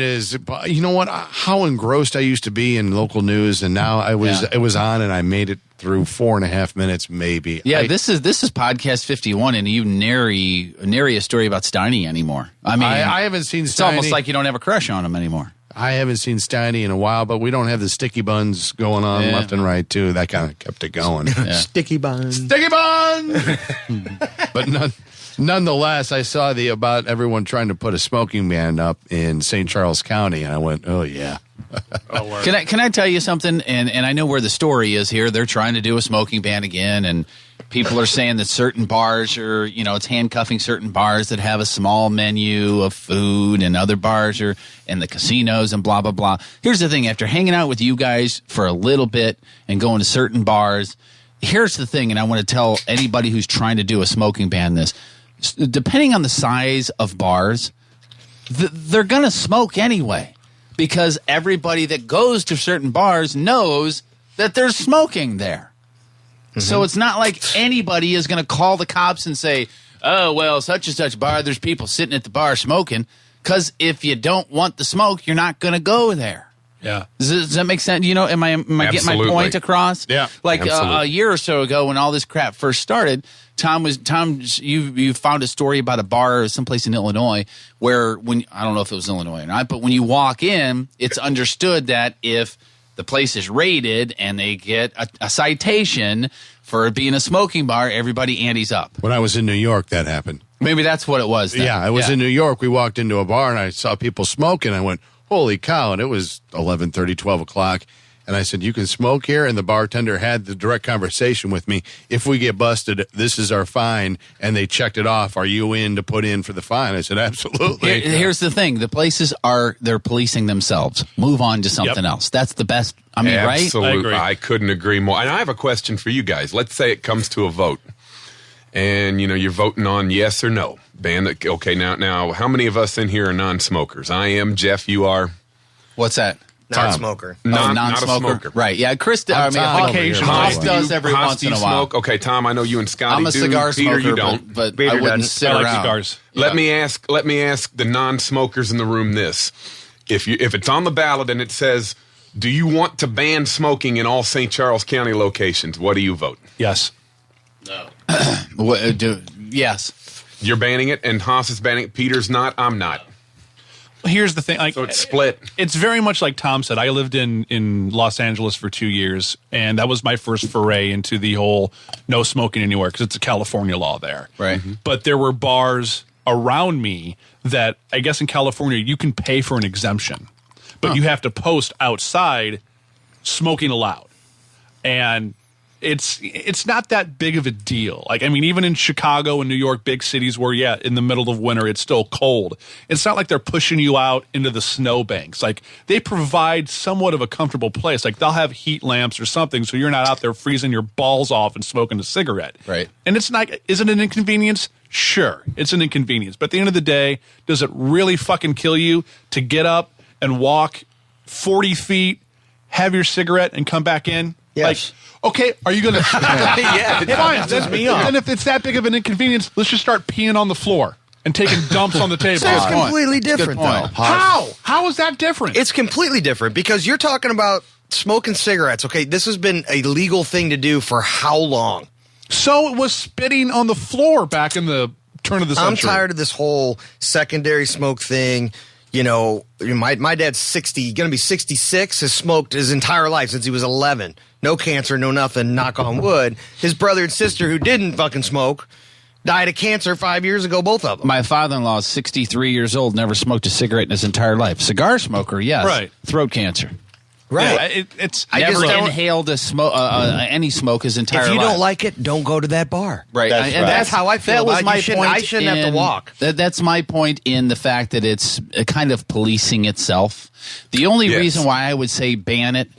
you know what? How engrossed I used to be in local news, and now it was on, and I made it through 4.5 minutes, maybe. Yeah, this is podcast 51, and you nary a story about Steiny anymore. I mean, I haven't seen Steiny. It's almost like you don't have a crush on him anymore. I haven't seen Steiny in a while, but we don't have the sticky buns going on left and right, too. That kind of kept it going. Yeah. Sticky buns. Sticky buns! But nonetheless, I saw about everyone trying to put a smoking ban up in St. Charles County, and I went, oh, yeah. Can I tell you something? And I know where the story is here. They're trying to do a smoking ban again, and people are saying that certain bars are, it's handcuffing certain bars that have a small menu of food, and other bars are in the casinos and blah, blah, blah. Here's the thing. After hanging out with you guys for a little bit and going to certain bars, here's the thing, and I want to tell anybody who's trying to do a smoking ban this. Depending on the size of bars, they're going to smoke anyway, because everybody that goes to certain bars knows that there's smoking there. Mm-hmm. So it's not like anybody is going to call the cops and say, oh, well, such and such bar, there's people sitting at the bar smoking, because if you don't want the smoke, you're not going to go there. Yeah. Does that make sense? Am I getting my point across? Yeah. Like a year or so ago when all this crap first started, Tom, you found a story about a bar someplace in Illinois where I don't know if it was Illinois or not, but when you walk in, it's understood that if the place is raided and they get a citation for it being a smoking bar, everybody antes up. When I was in New York, that happened. Maybe that's what it was then. Yeah, I was in New York. We walked into a bar, and I saw people smoking. I went, holy cow, and it was 11:30, 12 o'clock. And I said, you can smoke here? And the bartender had the direct conversation with me. If we get busted, this is our fine. And they checked it off. Are you in to put in for the fine? I said, absolutely. Here's the thing. The places they're policing themselves. Move on to something else. That's the best. I mean, right? Absolutely. I couldn't agree more. And I have a question for you guys. Let's say it comes to a vote. And, you're voting on yes or no. Okay, now, how many of us in here are non-smokers? I am. Jeff, you are? What's that? Non-smoker. Not a smoker. Right. Yeah, Chris, occasionally does every once in a while. Smoke? Okay, Tom, I know you and Scotty I'm a cigar Peter, smoker, you don't. but I wouldn't sit around. Cigars. Let me ask the non-smokers in the room this. If it's on the ballot and it says, do you want to ban smoking in all St. Charles County locations, what do you vote? Yes. No. Yes. You're banning it, and Haas is banning it. Peter's not. I'm not. Here's the thing. So it's split. It's very much like Tom said. I lived in Los Angeles for 2 years, and that was my first foray into the whole no smoking anywhere because it's a California law there. Right. Mm-hmm. But there were bars around me that I guess in California you can pay for an exemption, but you have to post outside smoking allowed. And it's not that big of a deal. Like, I mean, even in Chicago and New York, big cities where, in the middle of winter, it's still cold. It's not like they're pushing you out into the snowbanks. Like, they provide somewhat of a comfortable place. Like, they'll have heat lamps or something so you're not out there freezing your balls off and smoking a cigarette. Right. And it's not, is it an inconvenience? Sure, it's an inconvenience. But at the end of the day, does it really fucking kill you to get up and walk 40 feet, have your cigarette, and come back in? Yes. Okay, are you going to... Yeah, fine. Then if it's that big of an inconvenience, let's just start peeing on the floor and taking dumps on the table. So it's completely different, though. How? How is that different? It's completely different because you're talking about smoking cigarettes. Okay, this has been a legal thing to do for how long? So it was spitting on the floor back in the turn of the century. I'm tired of this whole secondary smoke thing. My dad's 60, going to be 66, has smoked his entire life since he was 11. No cancer, no nothing, knock on wood. His brother and sister who didn't fucking smoke died of cancer 5 years ago, both of them. My father-in-law is 63 years old, never smoked a cigarette in his entire life. Cigar smoker, yes. Right. Throat cancer. Right. Yeah, it's never inhaled any smoke his entire life. If you don't like it, don't go to that bar. Right. That's how I feel about it. I shouldn't have to walk. That's my point in the fact that it's kind of policing itself. The only reason why I would say ban it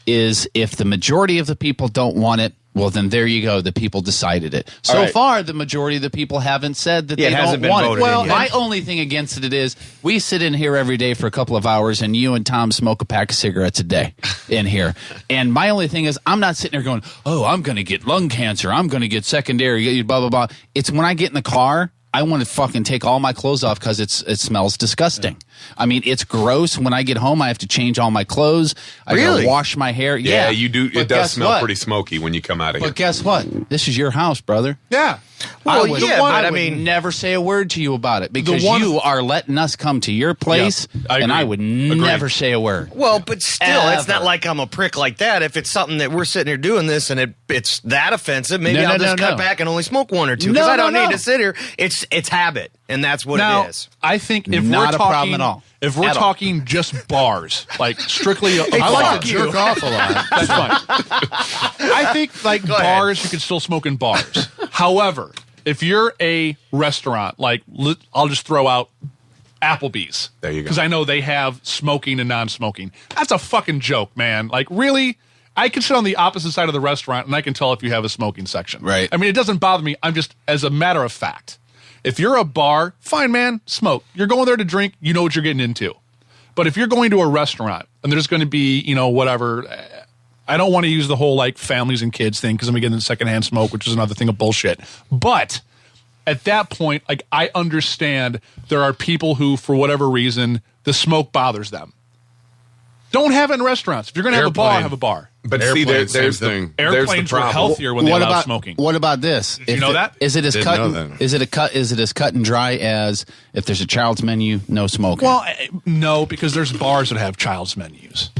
is if the majority of the people don't want it, well, then there you go. The people decided it. So far, the majority of the people haven't said that they don't want it. Well, my only thing against it is we sit in here every day for a couple of hours, and you and Tom smoke a pack of cigarettes a day in here. And my only thing is I'm not sitting there going, oh, I'm going to get lung cancer. I'm going to get secondary, blah, blah, blah. It's when I get in the car, I want to fucking take all my clothes off because it smells disgusting. I mean, it's gross. When I get home, I have to change all my clothes. I gotta wash my hair. Yeah, you do. It does smell pretty smoky when you come out of here. But guess what? This is your house, brother. Yeah. Well, I would never say a word to you about it because you are letting us come to your place, and I would never say a word. Well, but still, it's not like I'm a prick like that. If it's something that we're sitting here doing this and it's that offensive, maybe I'll just cut back and only smoke one or two because I don't need to sit here. It's habit, and that's what it is. I think if not we're a problem at all. If we're talking just bars, like strictly, I like to jerk off a lot. That's fine. I think like bars, you can still smoke in bars. However, if you're a restaurant, like I'll just throw out Applebee's. There you go. Because I know they have smoking and non-smoking. That's a fucking joke, man. Like really, I can sit on the opposite side of the restaurant and I can tell if you have a smoking section. Right. I mean, it doesn't bother me. I'm just, as a matter of fact. If you're a bar, fine, man, smoke. You're going there to drink, you know what you're getting into. But if you're going to a restaurant and there's going to be, whatever, I don't want to use the whole like families and kids thing because I'm going to get into secondhand smoke, which is another thing of bullshit. But at that point, like I understand there are people who, for whatever reason, the smoke bothers them. Don't have it in restaurants. If you're going to have a bar, have a bar. But see, there's the airplanes were healthier when they allowed smoking. What about this? Did you know that? Is it as cut and dry as if there's a child's menu, no smoking? Well, no, because there's bars that have child's menus.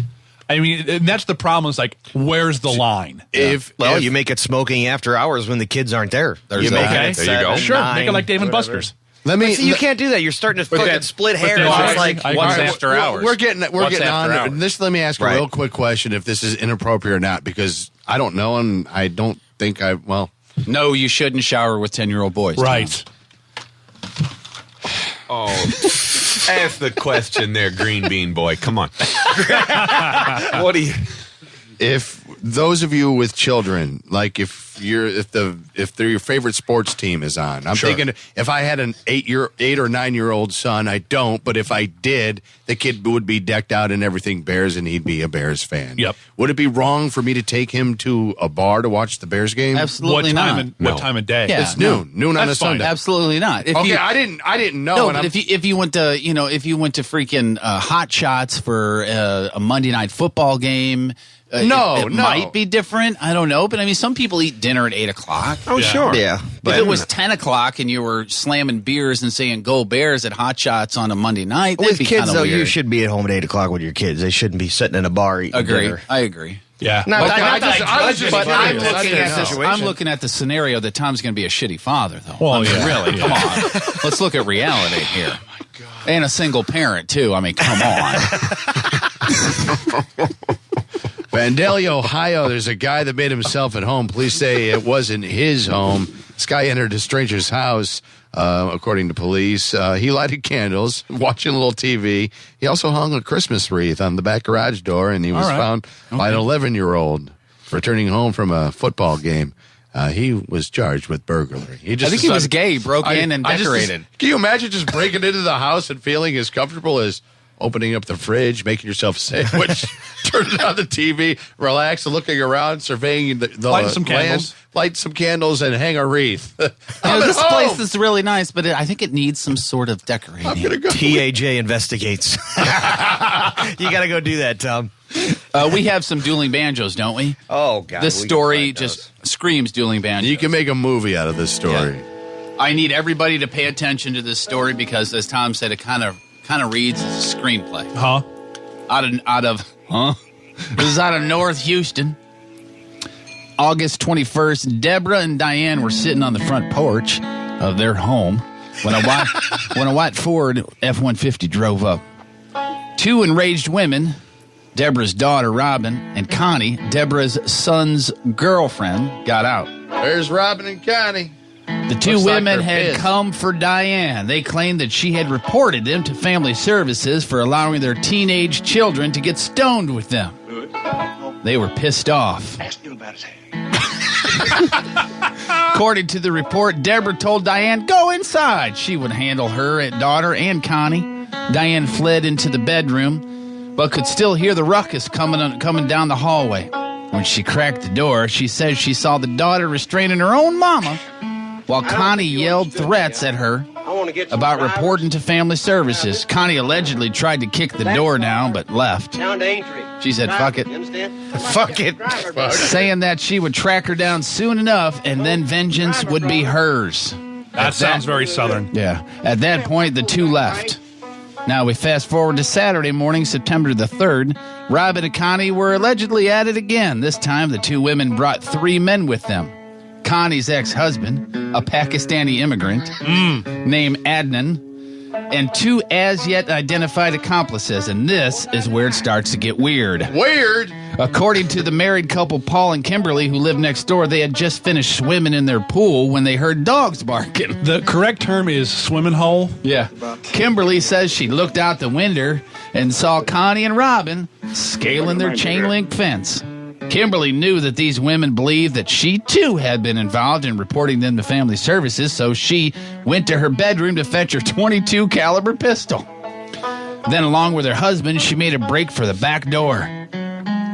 I mean, and that's the problem. Is like, where's the line? You make it smoking after hours when the kids aren't there. You make it. There you go. Sure, make it like Dave and Buster's. You can't do that. You're starting to fucking split hairs. It's like what's after hours. We're getting on this. Let me ask a real quick question: if this is inappropriate or not, because I don't know, and I don't think No, you shouldn't shower with 10-year-old boys. Right. Oh, ask the question there, Green Bean Boy. Come on. What do you? If those of you with children, like if they're your favorite sports team is on, I'm thinking if I had an 8 or 9-year-old son, I don't, but if I did, the kid would be decked out in everything Bears and he'd be a Bears fan. Yep. Would it be wrong for me to take him to a bar to watch the Bears game? Absolutely not. What time of day? It's noon on a Sunday. Absolutely not. I didn't know. No, but if you went to freaking Hot Shots for a Monday night football game. It might be different. I don't know. But I mean, some people eat dinner at 8 o'clock. Oh, sure. Yeah. But if it was 10 o'clock and you were slamming beers and saying "Go Bears" at Hot Shots on a Monday night, that'd with be kids, though, weird. you should be at home at 8 o'clock with your kids. They shouldn't be sitting in a bar eating dinner. I agree. Yeah. I'm looking at the scenario that Tom's going to be a shitty father, though. Well, really, come on. Let's look at reality here. Oh, my God. And a single parent, too. I mean, come on. Vandalia, Ohio, there's a guy that made himself at home. Police say it wasn't his home. This guy entered a stranger's house, according to police. He lighted candles, watching a little TV. He also hung a Christmas wreath on the back garage door, and he was found by an 11-year-old returning home from a football game. He was charged with burglary. I think he was gay, broke in and decorated. Can you imagine just breaking into the house and feeling as comfortable as opening up the fridge, making yourself a sandwich, turning on the TV, relax, and looking around, surveying the light some candles. Light some candles and hang a wreath. This place is really nice, but I think it needs some sort of decorating. I'm gonna go. TAJ investigates. You got to go do that, Tom. We have some dueling banjos, don't we? Oh, God. This story just screams dueling banjos. You can make a movie out of this story. Yeah. I need everybody to pay attention to this story because, as Tom said, it kind of reads as a screenplay. Huh? This is out of North Houston. August 21st, Deborah and Diane were sitting on the front porch of their home when a white Ford F-150 drove up. Two enraged women, Deborah's daughter Robin and Connie, Deborah's son's girlfriend, got out. There's Robin and Connie. The two women had come for Diane. They claimed that she had reported them to family services for allowing their teenage children to get stoned with them. They were pissed off. According to the report, Deborah told Diane, "Go inside." She would handle her daughter and Connie. Diane fled into the bedroom, but could still hear the ruckus coming down the hallway. When she cracked the door, she says she saw the daughter restraining her own mama, while Connie yelled threats at her about reporting to family services. Connie allegedly tried to kick the door down, but left. She said, "Fuck it." Fuck it. Saying that she would track her down soon enough, and then vengeance would be hers. That sounds very Southern. Yeah. At that point, the two left. Now we fast forward to Saturday morning, September the 3rd. Robin and Connie were allegedly at it again. This time, the two women brought 3 men with them. Connie's ex-husband, a Pakistani immigrant named Adnan, and 2 as-yet identified accomplices. And this is where it starts to get weird. Weird? According to the married couple Paul and Kimberly, who lived next door, they had just finished swimming in their pool when they heard dogs barking. The correct term is swimming hole. Yeah. Kimberly says she looked out the window and saw Connie and Robin scaling their chain-link fence. Kimberly knew that these women believed that she, too, had been involved in reporting them to family services, so she went to her bedroom to fetch her .22 caliber pistol. Then, along with her husband, she made a break for the back door.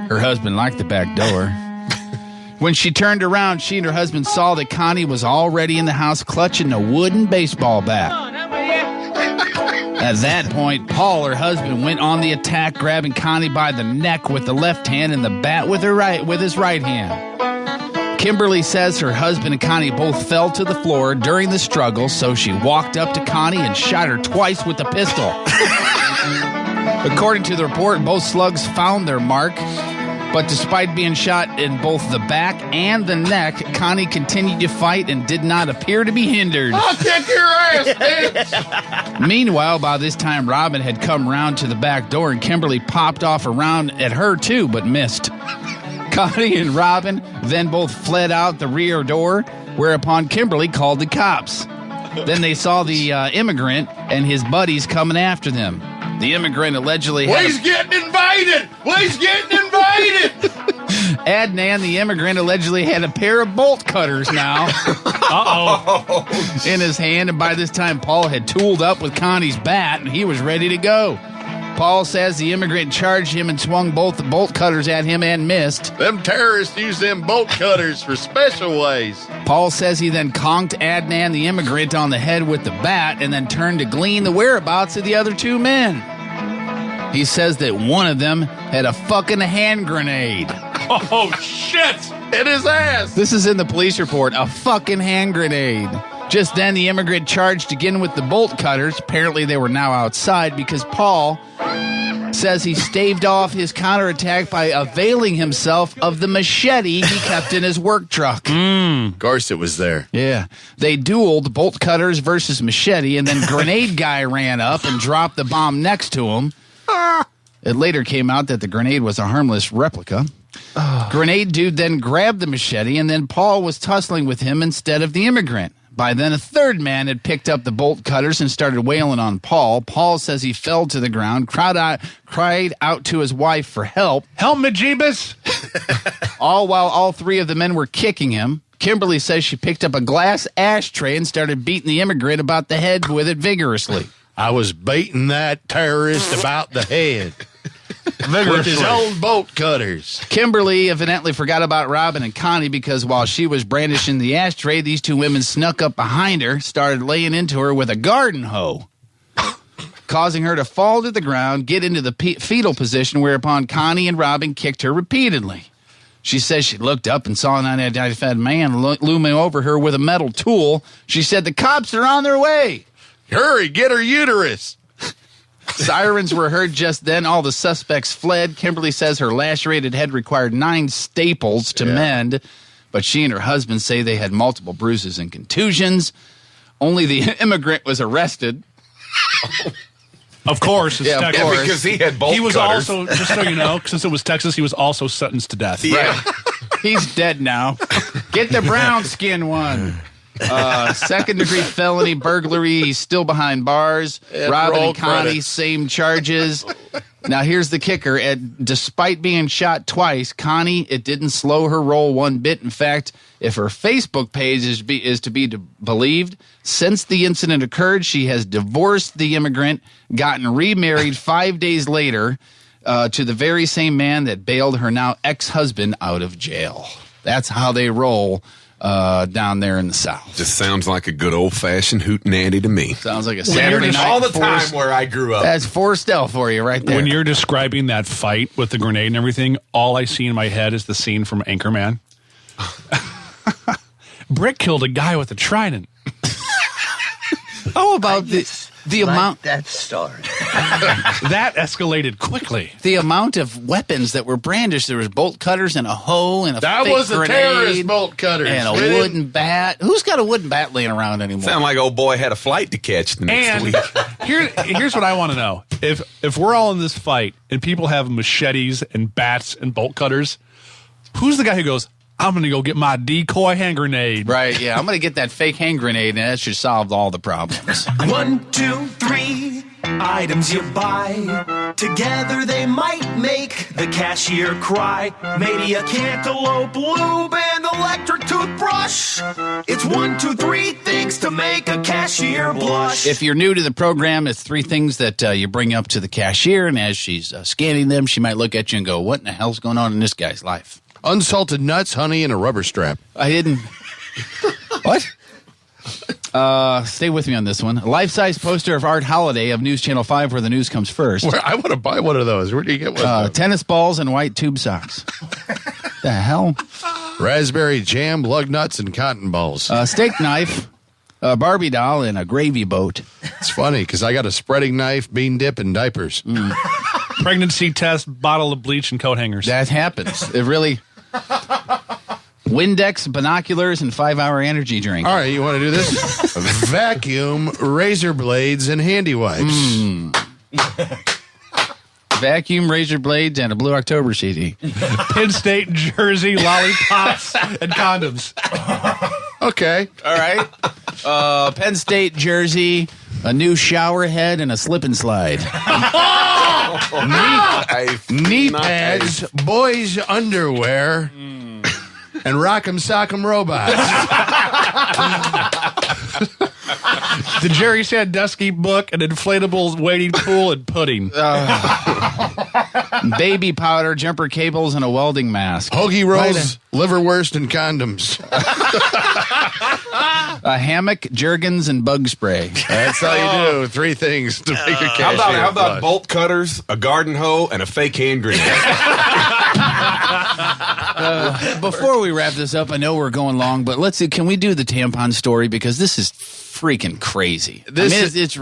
Her husband liked the back door. When she turned around, she and her husband saw that Connie was already in the house clutching a wooden baseball bat. At that point, Paul, her husband, went on the attack, grabbing Connie by the neck with the left hand and the bat with his right hand. Kimberly says her husband and Connie both fell to the floor during the struggle, so she walked up to Connie and shot her twice with the pistol. According to the report, both slugs found their mark, but despite being shot in both the back and the neck, Connie continued to fight and did not appear to be hindered. I'll kick your ass, bitch! Meanwhile, by this time, Robin had come round to the back door, and Kimberly popped off around at her too, but missed. Connie and Robin then both fled out the rear door, whereupon Kimberly called the cops. Then they saw the immigrant and his buddies coming after them. The immigrant allegedly had He's getting invaded! He's getting invaded! Adnan, the immigrant, allegedly had a pair of bolt cutters now in his hand, and by this time Paul had tooled up with Connie's bat and he was ready to go. Paul says the immigrant charged him and swung both the bolt cutters at him and missed. Them terrorists use them bolt cutters for special ways. Paul says he then conked Adnan, the immigrant, on the head with the bat and then turned to glean the whereabouts of the other two men. He says that one of them had a fucking hand grenade. Oh, shit! In his ass! This is in the police report. A fucking hand grenade. Just then, the immigrant charged again with the bolt cutters. Apparently, they were now outside because Paul says he staved off his counterattack by availing himself of the machete he kept in his work truck. Of course it was there. Yeah. They dueled bolt cutters versus machete, and then grenade guy ran up and dropped the bomb next to him. It later came out that the grenade was a harmless replica. Grenade dude then grabbed the machete, and then Paul was tussling with him instead of the immigrant. By then, a third man had picked up the bolt cutters and started wailing on Paul. Paul says he fell to the ground, cried out to his wife for help. Help me, Jeebus! All while all three of the men were kicking him. Kimberly says she picked up a glass ashtray and started beating the immigrant about the head with it vigorously. I was beating that terrorist about the head. With his own bolt cutters. Kimberly evidently forgot about Robin and Connie because while she was brandishing the ashtray, these two women snuck up behind her, started laying into her with a garden hoe, causing her to fall to the ground, get into the fetal position, whereupon Connie and Robin kicked her repeatedly. She says she looked up and saw an unidentified man looming over her with a metal tool. She said, "The cops are on their way. Hurry, get her uterus." Sirens were heard just then. All the suspects fled. Kimberly says her lacerated head required 9 staples to mend, but she and her husband say they had multiple bruises and contusions. Only the immigrant was arrested. Of course, it's Texas. Yeah, because he had bolt He was cutters. also, just so you know, since it was Texas, he was also sentenced to death. Yeah. Right. He's dead now. Get the brown skin one. Second-degree felony burglary. He's still behind bars. Robin and Connie, same charges. Now, here's the kicker. Despite being shot twice, Connie, it didn't slow her roll one bit. In fact, if her Facebook page is to be believed, since the incident occurred, she has divorced the immigrant, gotten remarried 5 days later to the very same man that bailed her now ex-husband out of jail. That's how they roll down there in the South. Just sounds like a good old-fashioned hootenanny to me. Sounds like a Saturday night. All the time where I grew up. That's Forrestal for you right there. When you're describing that fight with the grenade and everything, all I see in my head is the scene from Anchorman. Brick killed a guy with a trident. How about the amount that story? That escalated quickly. The amount of weapons that were brandished. There was bolt cutters and a hoe and a That fake was a grenade terrorist bolt cutter. and a wooden bat. Who's got a wooden bat laying around anymore? Sound like old boy had a flight to catch the next And week. here's what I want to know. If we're all in this fight and people have machetes and bats and bolt cutters, who's the guy who goes, I'm going to go get my decoy hand grenade? Right, yeah. I'm going to get that fake hand grenade, and that should solve all the problems. 1, 2, 3 items you buy. Together they might make the cashier cry. Maybe a cantaloupe lube and electric toothbrush. It's 1, 2, 3 things to make a cashier blush. If you're new to the program, it's 3 things that you bring up to the cashier, and as she's scanning them, she might look at you and go, what in the hell's going on in this guy's life? Unsalted nuts, honey, and a rubber strap. I didn't. What? Stay with me on this one. A life-size poster of Art Holiday of News Channel 5 where the news comes first. I want to buy one of those. Where do you get one? Tennis balls and white tube socks. The hell? Raspberry jam, lug nuts, and cotton balls. Steak knife, a Barbie doll, and a gravy boat. It's funny because I got a spreading knife, bean dip, and diapers. Pregnancy test, bottle of bleach, and coat hangers. That happens. It really. Windex, binoculars, and 5-hour energy drink. All right, you want to do this? Vacuum, razor blades, and handy wipes. Vacuum, razor blades, and a Blue October CD. Penn State jersey, lollipops, and condoms. Okay. All right. Penn State jersey, a new shower head, and a slip and slide. Knee pads, boys' underwear, and Rock'em Sock'em robots. The Jerry Sandusky book, an inflatable wading pool, and pudding. Baby powder, jumper cables, and a welding mask. Hoagie rolls, liverwurst, and condoms. A hammock, jergens, and bug spray. That's all you do. 3 things to make a cashier. How about bolt cutters, a garden hoe, and a fake hand grenade? Before we wrap this up, I know we're going long, but let's see. Can we do the tampon story? Because this is freaking crazy. It's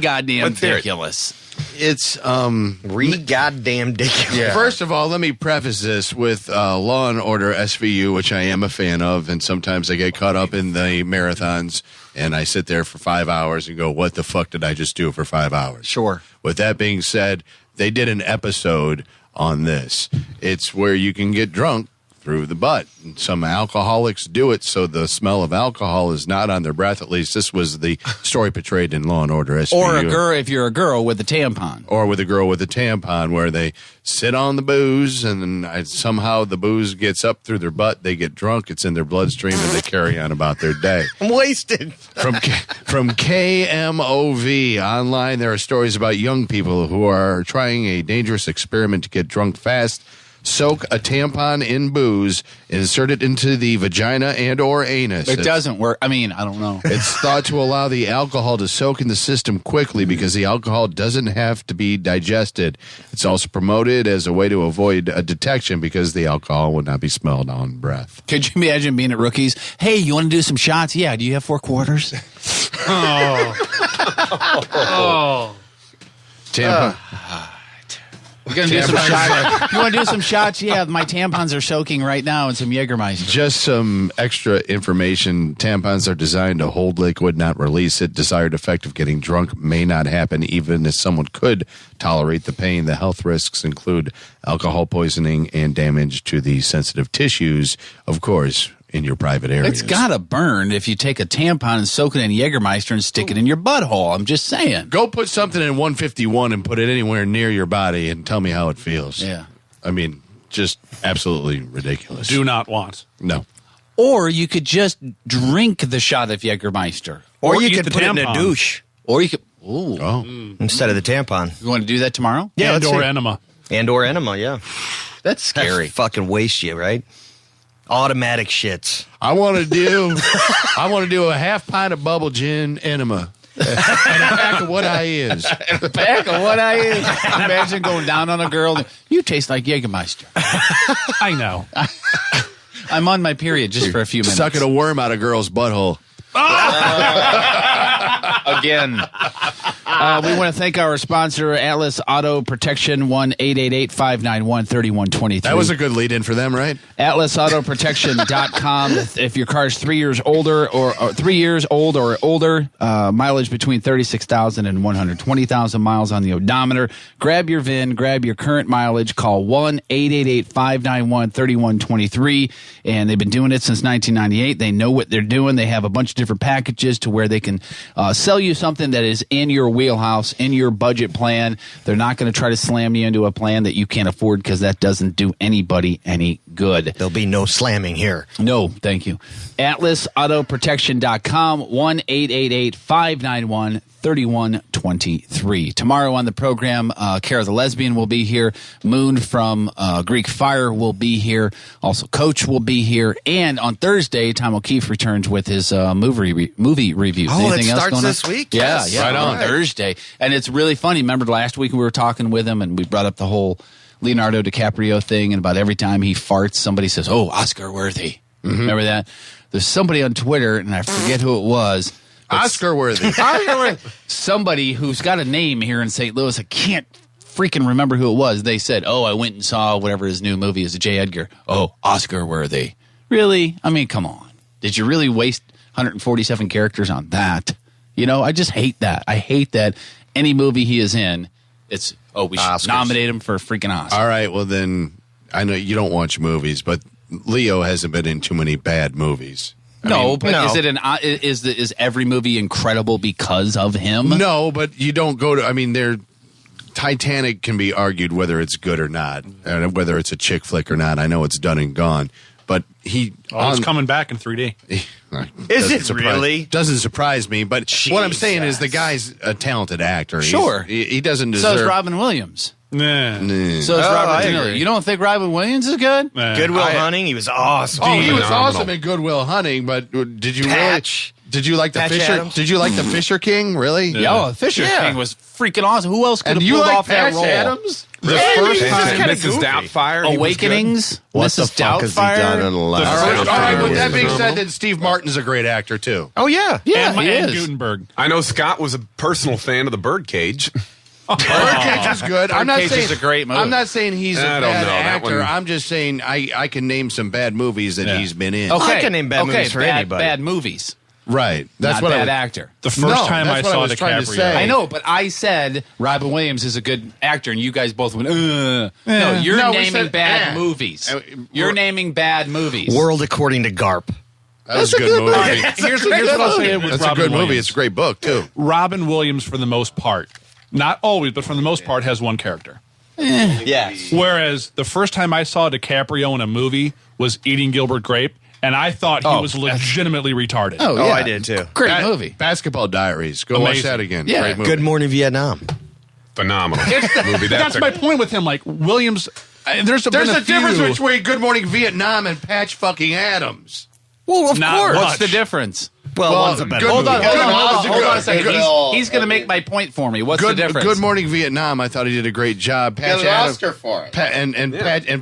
goddamn ridiculous. It's goddamn ridiculous. Yeah. First of all, let me preface this with Law and Order SVU, which I am a fan of, and sometimes I get caught up in the marathons, and I sit there for 5 hours and go, "What the fuck did I just do for 5 hours?" Sure. With that being said, they did an episode on this. It's where you can get drunk through the butt. And some alcoholics do it so the smell of alcohol is not on their breath. At least this was the story portrayed in Law and Order SVU. Or a girl, if you're a girl with a tampon. Or with a girl with a tampon, where they sit on the booze and then somehow the booze gets up through their butt. They get drunk. It's in their bloodstream and they carry on about their day. I'm wasted. From KMOV online, there are stories about young people who are trying a dangerous experiment to get drunk fast. Soak a tampon in booze, insert it into the vagina and or anus. It doesn't work. I mean, I don't know. It's thought to allow the alcohol to soak in the system quickly because the alcohol doesn't have to be digested. It's also promoted as a way to avoid a detection because the alcohol would not be smelled on breath. Could you imagine being at Rookies? Hey, you want to do some shots? Yeah. Do you have 4 quarters? Tampon. We're going to do some shots. You want to do some shots? Yeah, my tampons are soaking right now in some Jägermeister. Just some extra information. Tampons are designed to hold liquid, not release it. Desired effect of getting drunk may not happen, even if someone could tolerate the pain. The health risks include alcohol poisoning and damage to the sensitive tissues, of course, in your private areas. It's got to burn if you take a tampon and soak it in Jägermeister and stick it in your butthole. I'm just saying. Go put something in 151 and put it anywhere near your body and tell me how it feels. Yeah. I mean, just absolutely ridiculous. Do not want. No. Or you could just drink the shot of Jägermeister. Or you could put it in a douche. Or you could... Instead of the tampon. You want to do that tomorrow? Yeah, and or enema. And or enema, yeah. That's scary. That'd fucking waste you, right? Automatic shits. I want to do a half pint of bubble gin enema. And a pack of what I is. A pack of what I is. Imagine going down on a girl. And, you taste like Jägermeister. I know. I'm on my period just for a few minutes. Sucking a worm out of a girl's butthole. Again. We want to thank our sponsor, Atlas Auto Protection, 1-888-591-3123. That was a good lead-in for them, right? AtlasAutoProtection.com. If your car is 3 years older or 3 years old or older, mileage between 36,000 and 120,000 miles on the odometer, grab your VIN, grab your current mileage, call 1-888-591-3123. And they've been doing it since 1998. They know what they're doing. They have a bunch of different packages to where they can sell you something that is in your wheelhouse, in your budget plan. They're not going to try to slam you into a plan that you can't afford because that doesn't do anybody any good. There'll be no slamming here. No, thank you. AtlasAutoProtection.com, 1-888-591-3123. Tomorrow on the program, Kara the Lesbian will be here. Moon from Greek Fire will be here. Also, Coach will be here. And on Thursday, Tom O'Keefe returns with his movie reviews. Oh, Anything it else starts going this on? week? Yeah, Yes. yeah, Right on. Thursday. And it's really funny. Remember last week we were talking with him and we brought up the whole Leonardo DiCaprio thing, and about every time he farts, somebody says, "Oh, Oscar worthy." Mm-hmm. Remember that? There's somebody on Twitter, and I forget who it was. Oscar worthy. Somebody who's got a name here in St. Louis. I can't freaking remember who it was. They said, "Oh, I went and saw whatever his new movie is, J. Edgar." Oh, Oscar worthy. Really? I mean, come on. Did you really waste 147 characters on that? I just hate that. I hate that any movie he is in, we should nominate him for a freaking Oscar. All right, well then, I know you don't watch movies, but Leo hasn't been in too many bad movies. Is every movie incredible because of him? No, but you don't go to. Titanic can be argued whether it's good or not, and whether it's a chick flick or not. I know it's done and gone, but it's coming back in 3D. Is it really? Doesn't surprise me. But what I'm saying is the guy's a talented actor. Sure, he doesn't deserve. So is Robin Williams. Nah. So is Robert De Niro. You don't think Robin Williams is good? Good Will Hunting, he was awesome. Oh, he was awesome in Good Will Hunting. But did you Did you like the Fisher? Adams? Did you like the Fisher King? Really? Yeah, Fisher King was freaking awesome. Who else could have you pulled like off that Patch role? Adams? The first time, Mrs. Doubtfire, Awakenings, What Mrs. the fuck has he done in the Doubtfire. last? All right. With that being said, then Steve Martin's a great actor too. Oh yeah, Yeah, he and is. Gutenberg. I know Scott was a personal fan of the Birdcage. Birdcage is good. I'm not Birdcage saying is a great movie. I'm not saying he's a I don't bad know, that actor. one- I'm just saying I can name some bad movies that he's been in. Okay, I can name bad movies for anybody. Bad movies. Right. That's Not what bad I actor. The first time I that's what saw was trying to DiCaprio. say. I know, but I said Robin Williams is a good actor, and you guys both went, No, you're No, we naming said, bad movies. You're naming bad movies. World According to Garp. That was a good movie. Here's what I'll say with That's Robin a good Williams. movie. It's a great book too. Robin Williams, for the most part, not always, but for the most part, has one character. Yes. Whereas the first time I saw DiCaprio in a movie was Eating Gilbert Grape, and I thought he was legitimately retarded. Oh, yeah. I did too. Great movie. Basketball Diaries. Go watch Amazing. that again. Yeah. Great movie. Good Morning Vietnam. Phenomenal movie. That's my point with him. Like, Williams, there's a difference between Good Morning Vietnam and Patch fucking Adams. Well, of Not course. much. What's the difference? Well, one's a better Hold on, movie. hold on a second. Good. He's going to make my point for me. What's the difference? Good Morning Vietnam. I thought he did a great job. Patch Get an Adams, Oscar for it.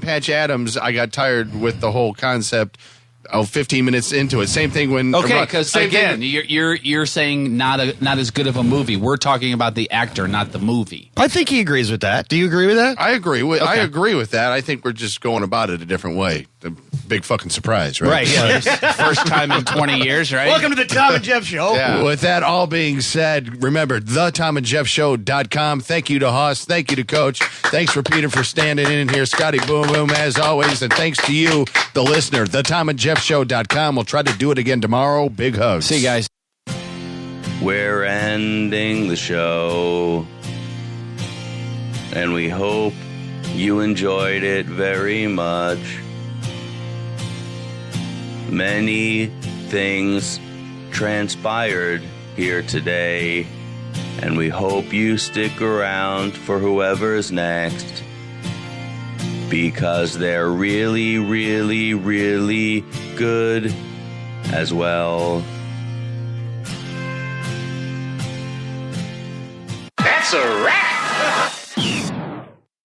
Patch Adams. I got tired with the whole concept. 15 minutes into it. Same thing when Okay, because same thing again, you're saying not as good of a movie. We're talking about the actor, not the movie. I think he agrees with that. Do you agree with that? I agree with that. I think we're just going about it a different way. The big fucking surprise, right? Right, yeah. First time in 20 years, right? Welcome to the Tom and Jeff Show. Yeah. With that all being said, remember, thetomandjeffshow.com. Thank you to Hoss. Thank you to Coach. Thanks for Peter for standing in here. Scotty Boom Boom, as always. And thanks to you, the listener, thetomandjeffshow.com. We'll try to do it again tomorrow. Big hugs. See you guys. We're ending the show, and we hope you enjoyed it very much. Many things transpired here today, and we hope you stick around for whoever's next, because they're really, really, really good as well. That's a wrap.